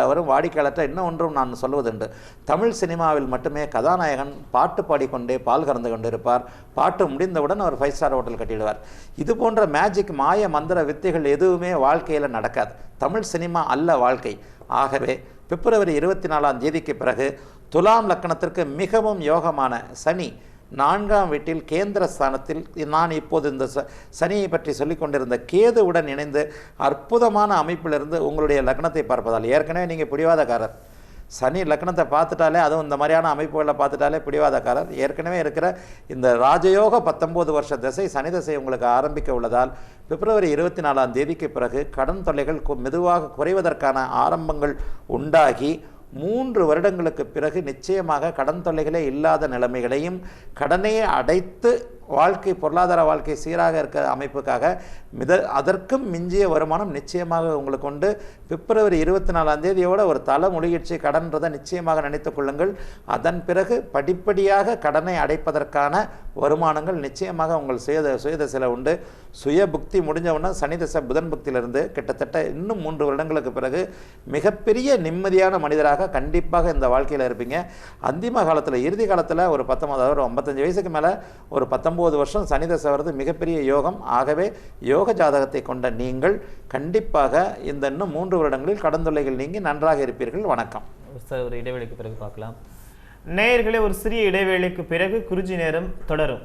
வரும் வாடிக்கையாளர்கிட்ட இன்னும் ஒன்றும் நான் சொல்வதுண்டு. தமிழ் சினிமாவில் மட்டுமே கதாநாயகன் பாட்டு பாடிக்கொண்டே பால் கறந்து கொண்டு இருப்பார். பாட்டு முடிந்தவுடன் அவர் 5 ஸ்டார் ஹோட்டல் கட்டிடுவார். இது போன்ற மேஜிக் மாய மந்திர வித்தைகள் எதுவுமே வாழ்க்கையில் நடக்காது. தமிழ் சினிமா அல்ல வாழ்க்கை. ஆகவே பிப்ரவரி 24ஆம் தேதிக்கு பிறகு துலாம் லக்னத்திற்கு மிகவும் யோகமான சனி 4ஆம் வீட்டில் கேந்திர ஸ்தானத்தில், நான் இப்போது இந்த சனியை பற்றி சொல்லிக் கொண்டிருந்த கேதுவுடன் இணைந்து அற்புதமான அமைப்பிலிருந்து உங்களுடைய லக்னத்தை பார்ப்பதால், ஏற்கனவே நீங்கள் பிடிவாதக்காரர், சனி லக்னத்தை பார்த்துட்டாலே, அதுவும் இந்த மாதிரியான அமைப்புகளை பார்த்துட்டாலே பிடிவாதக்காரர். ஏற்கனவே இருக்கிற இந்த ராஜயோக 19 வருஷ திசை சனி திசை உங்களுக்கு ஆரம்பிக்க உள்ளதால் பிப்ரவரி 24ஆம் தேதிக்கு பிறகு கடன் தொல்லைகள் மெதுவாக குறைவதற்கான ஆரம்பங்கள் உண்டாகி 3 வருடங்களுக்கு பிறகு நிச்சயமாக கடன் தொல்லைகளே இல்லாத நிலைமைகளையும் கடனையே அடைத்து வாழ்க்கை பொருளாதார வாழ்க்கை சீராக இருக்க அமைப்புக்காக அதற்கும் மிஞ்சிய வருமானம் நிச்சயமாக உங்களுக்கு உண்டு. பிப்ரவரி 24ஆம் தேதியோட ஒரு தலை முழுகிடுச்சு கடன்றதை நிச்சயமாக நினைத்து கொள்ளுங்கள். அதன் பிறகு படிப்படியாக கடனை அடைப்பதற்கான வருமானங்கள் நிச்சயமாக உங்கள் சுயதசையில் உண்டு. சுய புக்தி முடிஞ்சவுடனே சனி தசை புதன் புக்தியிலிருந்து கிட்டத்தட்ட இன்னும் 3 வருடங்களுக்கு பிறகு மிகப்பெரிய நிம்மதியான மனிதராக கண்டிப்பாக இந்த வாழ்க்கையில் இருப்பீங்க. அந்திம காலத்தில், இறுதி காலத்தில் ஒரு 55 வயசுக்கு மேலே ஒரு 19 வருஷம் சனி தசை வருது மிகப்பெரிய யோகம். ஆகவே யோக ஜாதகத்தை கொண்ட நீங்கள் கண்டிப்பாக இந்த இன்னும் 3 வருடங்களில் கடன் தொல்லைகள் நீங்கி நன்றாக இருப்பீர்கள். வணக்கம் சார். ஒரு இடைவேளைக்கு பிறகு பார்க்கலாம். நேயர்களே, ஒரு சிறிய இடைவேளைக்கு பிறகு குருஜி நேரம் தொடரும்.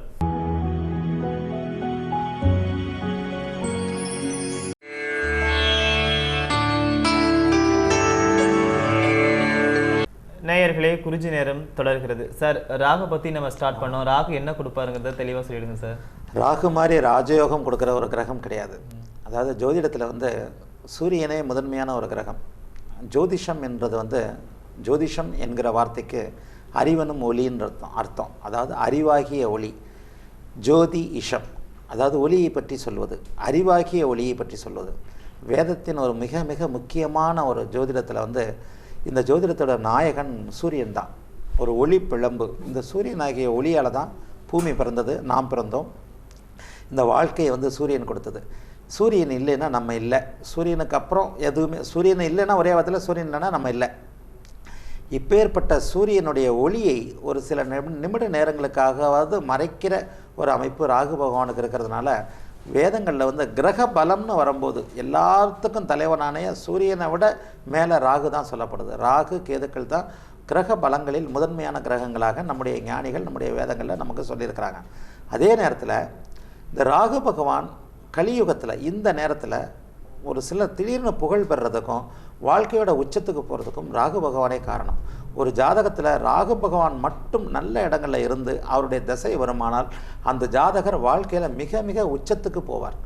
நேயர்களே, குருஜி நேரம் தொடர்கிறது. சார், ராகு பற்றி நம்ம ஸ்டார்ட் பண்ணோம். ராகு என்ன கொடுப்பாருங்கிறத தெளிவாக சொல்லிடுங்க சார். ராகு மாதிரி ராஜயோகம் கொடுக்குற ஒரு கிரகம் கிடையாது. அதாவது ஜோதிடத்தில் வந்து சூரியனே முதன்மையான ஒரு கிரகம். ஜோதிஷம் என்றது ஜோதிஷம் என்கிற வார்த்தைக்கு அறிவனும் ஒளின்ற அர்த்தம். அதாவது அறிவாகிய ஒளி. ஜோதி இஷம், அதாவது ஒளியை பற்றி சொல்வது, அறிவாகிய ஒளியை பற்றி சொல்வது. வேதத்தின் ஒரு மிக மிக முக்கியமான ஒரு ஜோதிடத்தில் இந்த ஜோதிடத்தோட நாயகன் சூரியன் தான், ஒரு ஒளி பிழம்பு. இந்த சூரியனாகிய ஒளியால் தான் பூமி பிறந்தது, நாம் பிறந்தோம். இந்த வாழ்க்கையை சூரியன் கொடுத்தது. சூரியன் இல்லைன்னா நம்ம இல்லை. சூரியனுக்கு அப்புறம் எதுவுமே, சூரியன் இல்லைன்னா ஒரே வாரத்தில், சூரியன் இல்லைன்னா நம்ம இல்லை. இப்பேற்பட்ட சூரியனுடைய ஒளியை ஒரு சில நிமிட நேரங்களுக்காகவாவது மறைக்கிற ஒரு அமைப்பு ராகு பகவானுக்கு இருக்கிறதுனால வேதங்களில் கிரக பலம்னு வரும்போது எல்லாத்துக்கும் தலைவனான சூரியனை விட மேலே ராகு தான் சொல்லப்படுது. ராகு கேதுக்கள் தான் கிரக பலங்களில் முதன்மையான கிரகங்களாக நம்முடைய ஞானிகள் நம்முடைய வேதங்களில் நமக்கு சொல்லியிருக்கிறாங்க. அதே நேரத்தில் இந்த ராகு பகவான் கலியுகத்தில் இந்த நேரத்தில் ஒரு சிலர் திடீர்னு புகழ் பெறுறதுக்கும் வாழ்க்கையோட உச்சத்துக்கு போகிறதுக்கும் ராகு பகவானே காரணம். ஒரு ஜாதகத்தில் ராகு பகவான் மட்டும் நல்ல இடங்களில் இருந்து அவருடைய திசை வருமானால் அந்த ஜாதகர் வாழ்க்கையில் மிக மிக உச்சத்துக்கு போவார்.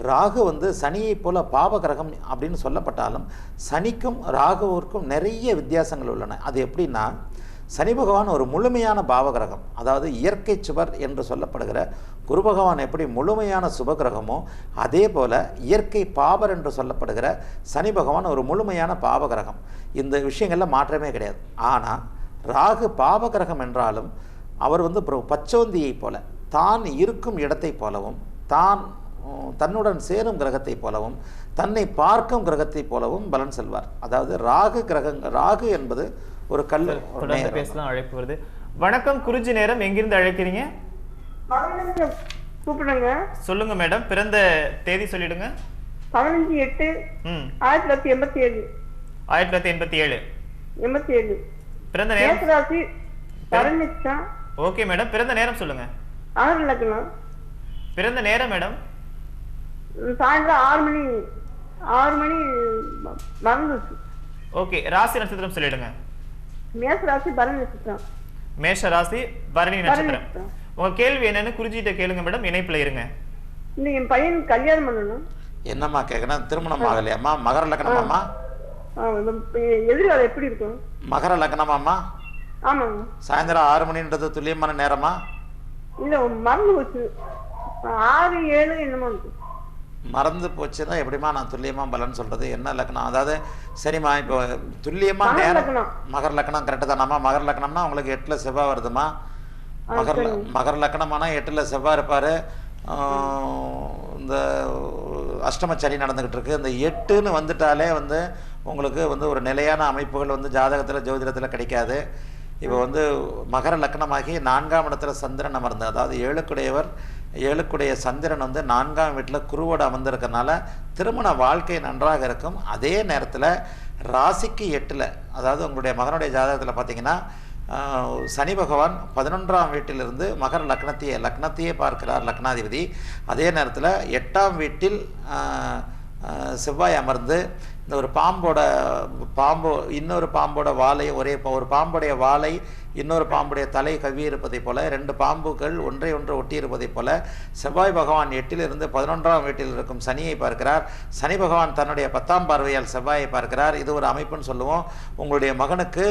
ராகு சனியை போல பாவ கிரகம் அப்படின்னு சொல்லப்பட்டாலும் சனிக்கும் ராகுவிற்கும் நிறைய வித்தியாசங்கள் உள்ளன. அது எப்படின்னா, சனி பகவான் ஒரு முழுமையான பாவகிரகம், அதாவது இயற்கை சுவர் என்று சொல்லப்படுகிற குரு பகவான் எப்படி முழுமையான சுபகிரகமோ அதே போல் இயற்கை பாவர் என்று சொல்லப்படுகிற சனி பகவான் ஒரு முழுமையான பாவகிரகம். இந்த விஷயங்களில் மாற்றமே கிடையாது. ஆனால் ராகு பாவகிரகம் என்றாலும் அவர் பச்சோந்தியை போல, தான் இருக்கும் இடத்தை போலவும் தன்னுடன் சேரும் கிரகத்தை போலவும் தன்னை பார்க்கும் கிரகத்தை போலவும் பலன் செல்வார். அதாவது ராகு என்பது ஒரு கல். தொடர்ந்து பேசலாம், அழைப்பு வருது. வணக்கம், குருஜி நேரம். எங்கிருந்து அழைக்கிறீங்க? கூப்பிடுங்க. சொல்லுங்க மேடம், பிறந்த தேதி சொல்லிடுங்க. 15/8/1987. 1987. பிறந்த நேரம்? மேஷராசி, பரணிச்சா. ஓகே மேடம், பிறந்த நேரம் சொல்லுங்க. 6 லக்னம். பிறந்த நேரம் மேடம்? சாயந்தரம் 6 மணி மறந்துச்சு. ஓகே, ராசி நட்சத்திரம் சொல்லிடுங்க. மேஷராசி, பரணி நட்சத்திரம். மேஷ ராசி, பரணி நட்சத்திரம். உங்க கேள்வி என்னன்னு குருஜிட்ட கேளுங்க மேடம், இணைப்புல இருங்க. இன்னைக்கு என் பையனுக்கு கல்யாணம் பண்ணணும். என்னம்மா கேட்கணும்? திருமணம் ஆகலையாம்மா? மகர லக்னமாம்மா? எதிர்காலம் எப்படி இருக்கும்? மகர லக்னமாம்மா? ஆமாங்க. சாயந்தரம் 6 மணின்றது துல்லியமான நேரமா? இல்ல, மறந்து போச்சு. 6, 7 என்னமோ இருக்கு. மறந்து போச்சுன்னா எப்படிமா நான் துல்லியமாக பலன் சொல்கிறது? என்ன லக்னம்? அதாவது சரிம்மா, இப்போ துல்லியமாக நேரம் மகர லக்னம் கரெக்டு தானாம்மா? மகர லக்னம்னா உங்களுக்கு 8ல் செவ்வாய் வருதுமா, மகர லக்னமானா 8ல் செவ்வாய் இருப்பார். இந்த அஷ்டம சனி நடந்துக்கிட்டு இருக்கு. இந்த 8ன்னு வந்துட்டாலே வந்து உங்களுக்கு வந்து ஒரு நிலையான அமைப்புகள் வந்து ஜாதகத்தில் ஜோதிடத்தில் கிடைக்காது. இப்போ வந்து மகர லக்னமாகி 4ஆம் இடத்துல சந்திரன் அமர்ந்து, அதாவது 7க்குடைய சந்திரன் வந்து 4ஆம் வீட்டில் குருவோடு அமர்ந்திருக்கனால திருமண வாழ்க்கை நன்றாக இருக்கும். அதே நேரத்தில் ராசிக்கு 8ல், அதாவது உங்களுடைய மகனுடைய ஜாதகத்தில் பார்த்தீங்கன்னா சனி பகவான் 11ஆம் வீட்டிலிருந்து மகர லக்னத்தையே பார்க்கிறார் லக்னாதிபதி. அதே நேரத்தில் 8ஆம் வீட்டில் செவ்வாய் அமர்ந்து இந்த ஒரு இன்னொரு பாம்போட வாலை ஒரு பாம்புடைய வாலை இன்னொரு பாம்புடைய தலை கவி இருப்பதைப் போல 2 பாம்புகள் ஒன்றை ஒன்று ஒட்டி இருப்பதைப் போல செவ்வாய் பகவான் 8லிருந்து 11ஆம் வீட்டில் இருக்கும் சனியை பார்க்கிறார். சனி பகவான் தன்னுடைய 10ஆம் பார்வையால் செவ்வாயை பார்க்கிறார். இது ஒரு அமைப்புன்னு சொல்லுவோம். உங்களுடைய மகனுக்கு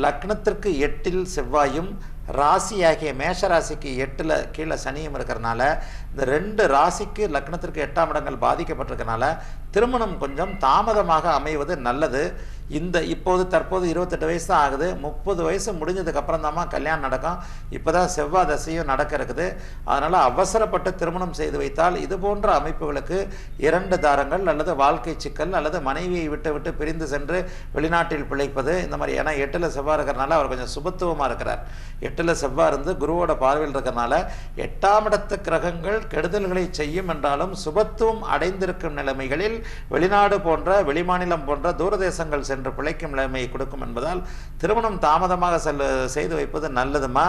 லக்னத்திற்கு 8ல் செவ்வாயும் ராசியாகிய மேஷ ராசிக்கு 8ல் கீழே சனியும் இருக்கிறனால இந்த 2 ராசிக்கு லக்னத்திற்கு 8ஆம் இடங்கள் பாதிக்கப்பட்டிருக்கனால திருமணம் கொஞ்சம் தாமதமாக அமைவது நல்லது. இப்போது தற்போது 28 வயசு தான் ஆகுது. 30 வயசு முடிஞ்சதுக்கு அப்புறம் தாம்மா கல்யாணம் நடக்கும். இப்போ தான் செவ்வாய் தசையும் நடக்க இருக்குது. அதனால் அவசரப்பட்டு திருமணம் செய்து வைத்தால் இது போன்ற அமைப்புகளுக்கு 2 தாரங்கள் அல்லது வாழ்க்கை சிக்கல் அல்லது மனைவியை விட்டு பிரிந்து சென்று வெளிநாட்டில் பிழைப்பது இந்த மாதிரி. ஏன்னா 8ல் செவ்வாய் இருக்கிறனால அவர் கொஞ்சம் சுபத்துவமாக இருக்கிறார். 8ல் செவ்வாய் இருந்து குருவோட பார்வையில் இருக்கிறனால 8ஆம் இடத்து கிரகங்கள் கெடுதல்களை செய்யும் என்றாலும் சுபத்துவம் அடைந்திருக்கும் நிலைமைகளில் வெளிநாடு போன்ற வெளிமாநிலம் போன்ற தூரதேசங்கள் சென்று பிழைக்கும் நிலைமையை கொடுக்கும் என்பதால் திருமணம் தாமதமாக செய்து வைப்பது நல்லதுமா.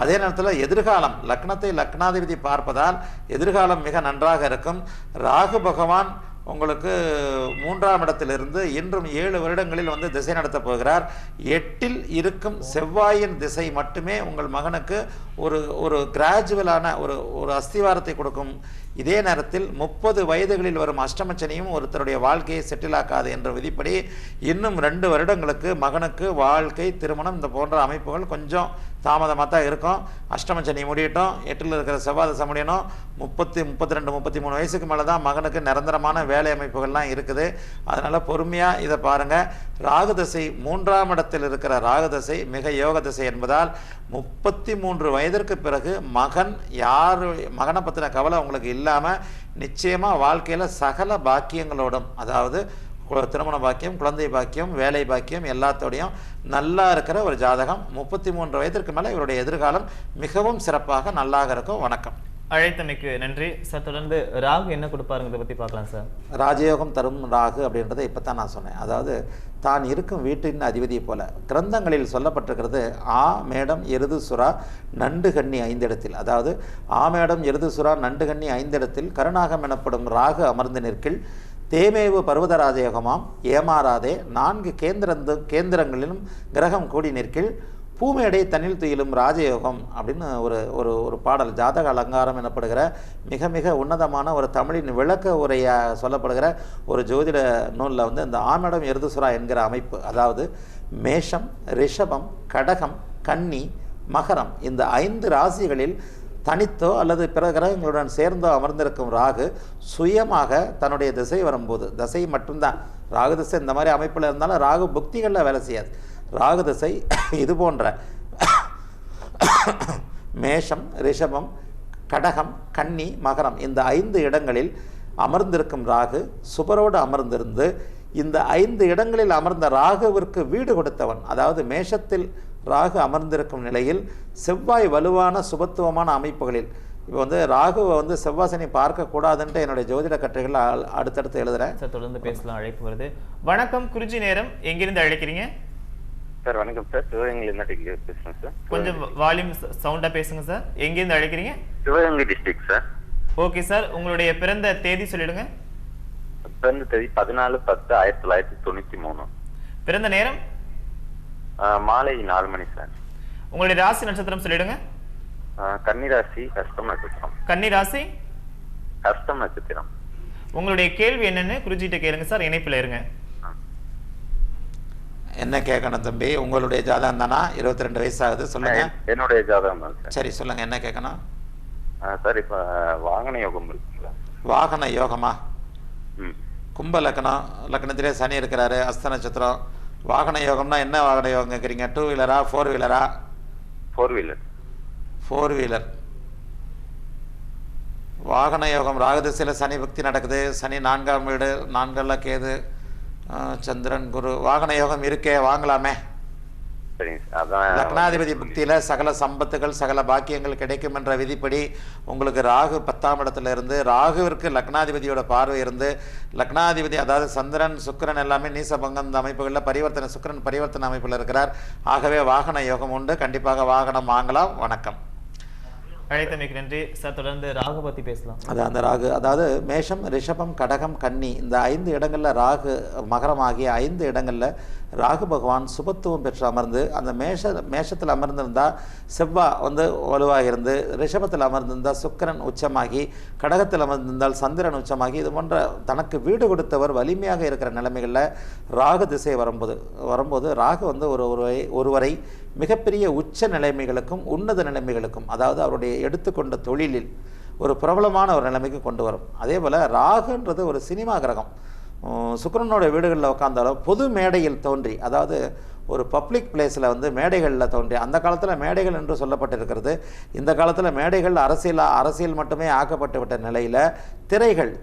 அதே நேரத்தில் எதிர்காலம் லக்னாதிபதி பார்ப்பதால் எதிர்காலம் மிக நன்றாக இருக்கும். ராகு பகவான் உங்களுக்கு 3ஆம் இடத்திலிருந்து இன்றும் 7 வருடங்களில் வந்து திசை நடத்தப் போகிறார். 8ல் இருக்கும் செவ்வாயின் திசை மட்டுமே உங்கள் மகனுக்கு ஒரு கிராஜுவலான ஒரு அஸ்திவாரத்தை கொடுக்கும். இதே நேரத்தில் 30 வயதுகளில் வரும் அஷ்டமச்சனியும் ஒருத்தருடைய வாழ்க்கையை செட்டில் ஆக்காது என்ற விதிப்படி இன்னும் 2 வருடங்களுக்கு மகனுக்கு வாழ்க்கை திருமணம் இந்த போன்ற அமைப்புகள் கொஞ்சம் தாமதமாக தான் இருக்கும். அஷ்டமச்சனி முடியட்டும், 8ல் இருக்கிற செவ்வாய் தசை முடியணும். 30, 32, 33 வயசுக்கு மேலே தான் மகனுக்கு நிரந்தரமான வேலை அமைப்புகள்லாம் இருக்குது. அதனால் பொறுமையாக இதை பாருங்கள். ராகுதசை 3ஆம் இடத்தில் இருக்கிற ராகுதசை மிக யோக தசை என்பதால் 33 வயதிற்கு பிறகு மகனை பற்றின கவலை உங்களுக்கு இல்லாமல் நிச்சயமாக வாழ்க்கையில் சகல பாக்கியங்களோடும், அதாவது திருமண பாக்கியம், குழந்தை பாக்கியம், வேலை பாக்கியம் எல்லாத்தோடையும் நல்லா இருக்கிற ஒரு ஜாதகம். 33 வயதிற்கு மேலே இவருடைய எதிர்காலம் மிகவும் சிறப்பாக நல்லாக இருக்கும். வணக்கம். அழைத்தமைக்கு நன்றி சார். தொடர்ந்து ராகு என்ன கொடுப்பாருங்க இதை பற்றி பார்க்கலாம் சார். ராஜயோகம் தரும் ராகு அப்படின்றத இப்போ தான் நான் சொன்னேன். அதாவது தான் இருக்கும் வீட்டின் அதிபதியை போல கிரந்தங்களில் சொல்லப்பட்டிருக்கிறது. ஆ மேடம் எருது சுறா நண்டு கன்னி 5 இடத்தில், அதாவது ஆ மேடம் எருது சுறா நண்டு கன்னி 5 இடத்தில் கருணாகம் எனப்படும் ராகு அமர்ந்து நிற்கில் தேமேவு பர்வத ராஜயோகமாம் ஏமாறாதே 4 கேந்திரங்களிலும் கிரகம் கூடி நிற்கில் பூமேடை தனில் துயிலும் ராஜயோகம் அப்படின்னு ஒரு பாடல், ஜாதக அலங்காரம் எனப்படுகிற மிக மிக உன்னதமான ஒரு தமிழின் விளக்க உரையாக சொல்லப்படுகிற ஒரு ஜோதிட நூலில் வந்து இந்த ஆமேடம் எருதுசுரா என்கிற அமைப்பு, அதாவது மேஷம், ரிஷபம், கடகம், கன்னி, மகரம் இந்த 5 ராசிகளில் தனித்தோ அல்லது பிற கிரகங்களுடன் சேர்ந்தோ அமர்ந்திருக்கும் ராகு சுயமாக தன்னுடைய திசை வரும்போது, திசை மட்டும்தான் ராகு திசை இந்த மாதிரி அமைப்பில் இருந்தாலும் ராகு புக்திகளில் வேலை செய்யாது. ராகு திசை இது போன்ற மேஷம், ரிஷபம், கடகம், கன்னி, மகரம் இந்த 5 இடங்களில் அமர்ந்திருக்கும் ராகு சுபரோடு அமர்ந்திருந்து இந்த 5 இடங்களில் அமர்ந்த ராகுவிற்கு வீடு கொடுத்தவன், அதாவது மேஷத்தில் ராகு அமர்ந்திருக்கும் நிலையில் செவ்வாய் வலுவான சுபத்துவமான அமைப்புகளில் இப்போ வந்து ராகுவை வந்து செவ்வாசனி பார்க்கக்கூடாதுன்ட்டு என்னுடைய ஜோதிட கட்டுரைகள் அடுத்தடுத்து எழுதுறேன் சார். தொடர்ந்து பேசலாம், அழைப்பு வருது. வணக்கம், குறிஞ்சி நேரம். எங்கிருந்து அழைக்கிறீங்க சார்? வணக்கம் சார், சிவகங்கையிலிருந்து பேசுறேன் சார். கொஞ்சம் வால்யூம் சவுண்டா பேசுங்க சார். எங்கிருந்து அழைக்கிறீங்க? Sivaganga district sir. Okay sir, உங்களுடைய பிறந்த தேதி சொல்லிடுங்க. பிறந்த தேதி 14/10/1993. பிறந்த நேரம்? மாலை 4 மணி சார். உங்களுடைய ராசி நட்சத்திரம் சொல்லிடுங்க. கன்னிராசி, ஹஸ்தம் நட்சத்திரம். கன்னிராசி, ஹஸ்தம் நட்சத்திரம். உங்களுடைய கேள்வி என்னன்னு குறிஞ்சிட்ட கேளுங்க சார், இணைப்பில் இருங்க. என்ன கேட்கணும் தம்பி? உங்களுடைய ஜாதகம் தானா? 22 வயசு ஆகுது, சொல்லுங்க. என்னுடைய ஜாதகம் தான் சார். சரி சொல்லுங்க, என்ன கேட்கணும்? சார் இப்ப வாகன யோகம் இருக்குங்களா? வாகன யோகமா? கும்ப லக்னம், லக்னத்திலே சனி இருக்கிறாரு, ஹஸ்த நட்சத்திரம். வாகன யோகம்னா என்ன வாகன யோகம் கேட்குறீங்க? 2 வீலரா 4 வீலரா? 4 வீலர். 4 வீலர். வாகன யோகம் ராகு திசையில் சனி பக்தி நடக்குது. சனி 4ஆம் வீடு, 4ல் கேது, சந்திரன், குரு. வாகன யோகம் இருக்கே, வாங்கலாமே. லக்னாதிபதி புக்தியில சகல சம்பத்துகள் சகல பாக்கியங்கள் கிடைக்கும் என்ற விதிப்படி உங்களுக்கு ராகு 10ஆம் இடத்துல இருந்து, ராகுவிற்கு லக்னாதிபதியோட பார்வை இருந்து, லக்னாதிபதி அதாவது சந்திரன் சுக்கிரன் எல்லாமே நீசபங்கம் இந்த அமைப்புகளில் பரிவர்த்தனை, சுக்கிரன் பரிவர்த்தனை அமைப்பில் இருக்கிறார். ஆகவே வாகன யோகம் உண்டு, கண்டிப்பாக வாகனம் வாங்கலாம். வணக்கம். அழைத்தமைக்கு நன்றி சார். தொடர்ந்து ராகு பற்றி பேசலாம். அந்த ராகு அதாவது மேஷம், ரிஷபம், கடகம், கன்னி இந்த 5 இடங்களில் ராகு, மகரம் ஆகிய 5 இடங்களில் ராகு பகவான் சுபத்துவம் பெற்று அமர்ந்து, அந்த மேஷத்தில் அமர்ந்திருந்தால் செவ்வாய் வலுவாக இருந்து, ரிஷபத்தில் அமர்ந்திருந்தால் சுக்கிரன் உச்சமாகி, கடகத்தில் அமர்ந்திருந்தால் சந்திரன் உச்சமாகி, இது போன்ற தனக்கு வீடு கொடுத்தவர் வலிமையாக இருக்கிற நிலைமைகளில் ராகு திசை வரும்போது ராகு ஒருவரை மிகப்பெரிய உச்ச நிலைமைகளுக்கும் உன்னத நிலைமைகளுக்கும், அதாவது அவருடைய எடுத்துக்கொண்ட தொழிலில் ஒரு பிரபலமான ஒரு நிலைமைக்கு கொண்டு வரும். அதே போல் ராகுன்றது ஒரு சினிமா கிரகம். சுக்கிரனோட வீடுகளில் உட்கார்ந்தாலும் பொது மேடையில் தோன்றி, அதாவது ஒரு பப்ளிக் பிளேஸில் மேடைகளில் தோன்றி, அந்த காலத்தில் மேடைகள் என்று சொல்லப்பட்டிருக்கிறது. இந்த காலத்தில் மேடைகள் அரசியல் மட்டுமே ஆக்கப்பட்டு விட்ட நிலையில்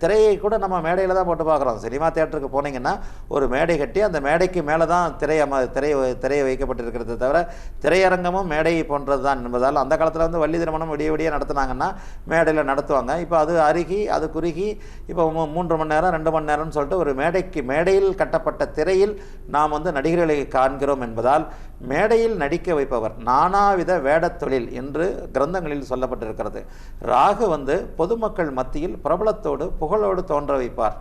திரையை கூட நம்ம மேடையில் தான் போட்டு பார்க்குறோம். சினிமா தியேட்டருக்கு போனீங்கன்னா ஒரு மேடை கட்டி அந்த மேடைக்கு மேலே தான் திரையை வைக்கப்பட்டிருக்கிறது தவிர திரையரங்கமும் மேடையை போன்றது தான் என்பதால் அந்த காலத்தில் வள்ளி திருமணம் விடிய நடத்துனாங்கன்னா மேடையில் நடத்துவாங்க. இப்போ அது அருகி அது குறுகி இப்போ 3 மணி நேரம் 2 மணி நேரம்னு சொல்லிட்டு ஒரு மேடையில் கட்டப்பட்ட திரையில் நாம் நடிகர்களை காண்கிறோம் என்பதால் மேடையில் நடிக்க வைப்பவர் நானாவித வேடத் தொழில் என்று கிரந்தங்களில் சொல்லப்பட்டிருக்கிறது. ராகு பொதுமக்கள் மத்தியில் பிரபலத்தோடு புகழோடு தோன்ற வைப்பார்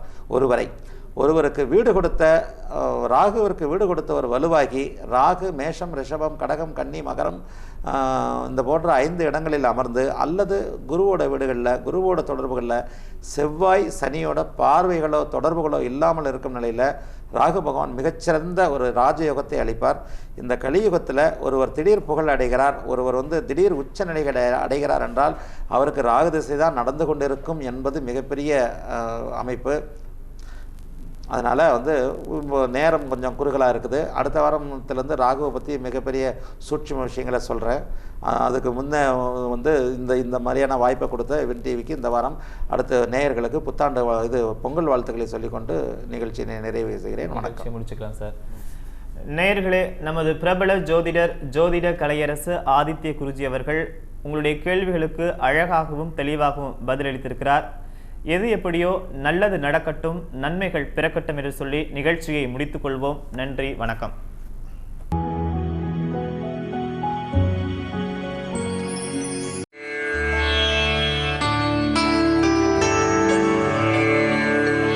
ஒருவருக்கு வீடு கொடுத்த ராகுவிற்கு வீடு கொடுத்தவர் வலுவாகி, ராகு மேஷம், ரிஷபம், கடகம், கன்னி, மகரம் இந்த போன்ற 5 இடங்களில் அமர்ந்து, அல்லது குருவோட வீடுகளில், குருவோட தொடர்புகளில் செவ்வாய் சனியோட பார்வைகளோ தொடர்புகளோ இல்லாமல் இருக்கும் நிலையில் ராகு பகவான் மிகச்சிறந்த ஒரு ராஜயோகத்தை அளிப்பார். இந்த கலியுகத்தில் ஒருவர் திடீர் புகழ் அடைகிறார், ஒருவர் திடீர் உச்ச நிலைகளை அடைகிறார் என்றால் அவருக்கு ராகு திசை தான் நடந்து கொண்டிருக்கும் என்பது மிகப்பெரிய அமைப்பு. அதனால் நேரம் கொஞ்சம் குறுகலாக இருக்குது. அடுத்த வாரத்திலேருந்து ராகுவை பற்றி மிகப்பெரிய சூட்சும விஷயங்களை சொல்கிறேன். அதுக்கு முன்னே இந்த மாதிரியான வாய்ப்பை கொடுத்த வின் டிவிக்கு இந்த வாரம் அடுத்த நேயர்களுக்கு புத்தாண்டு பொங்கல் வாழ்த்துக்களை சொல்லிக்கொண்டு நிகழ்ச்சியை நிறைவு செய்கிறேன். வணக்கம். முடிச்சுக்கலாம் சார். நேயர்களே, நமது பிரபல ஜோதிட கலையரசு ஆதித்ய குருஜி அவர்கள் உங்களுடைய கேள்விகளுக்கு அழகாகவும் தெளிவாகவும் பதிலளித்திருக்கிறார். எது எப்படியோ நல்லது நடக்கட்டும், நன்மைகள் பிறக்கட்டும் என்று சொல்லி நிகழ்ச்சியை முடித்துக் கொள்வோம். நன்றி, வணக்கம்.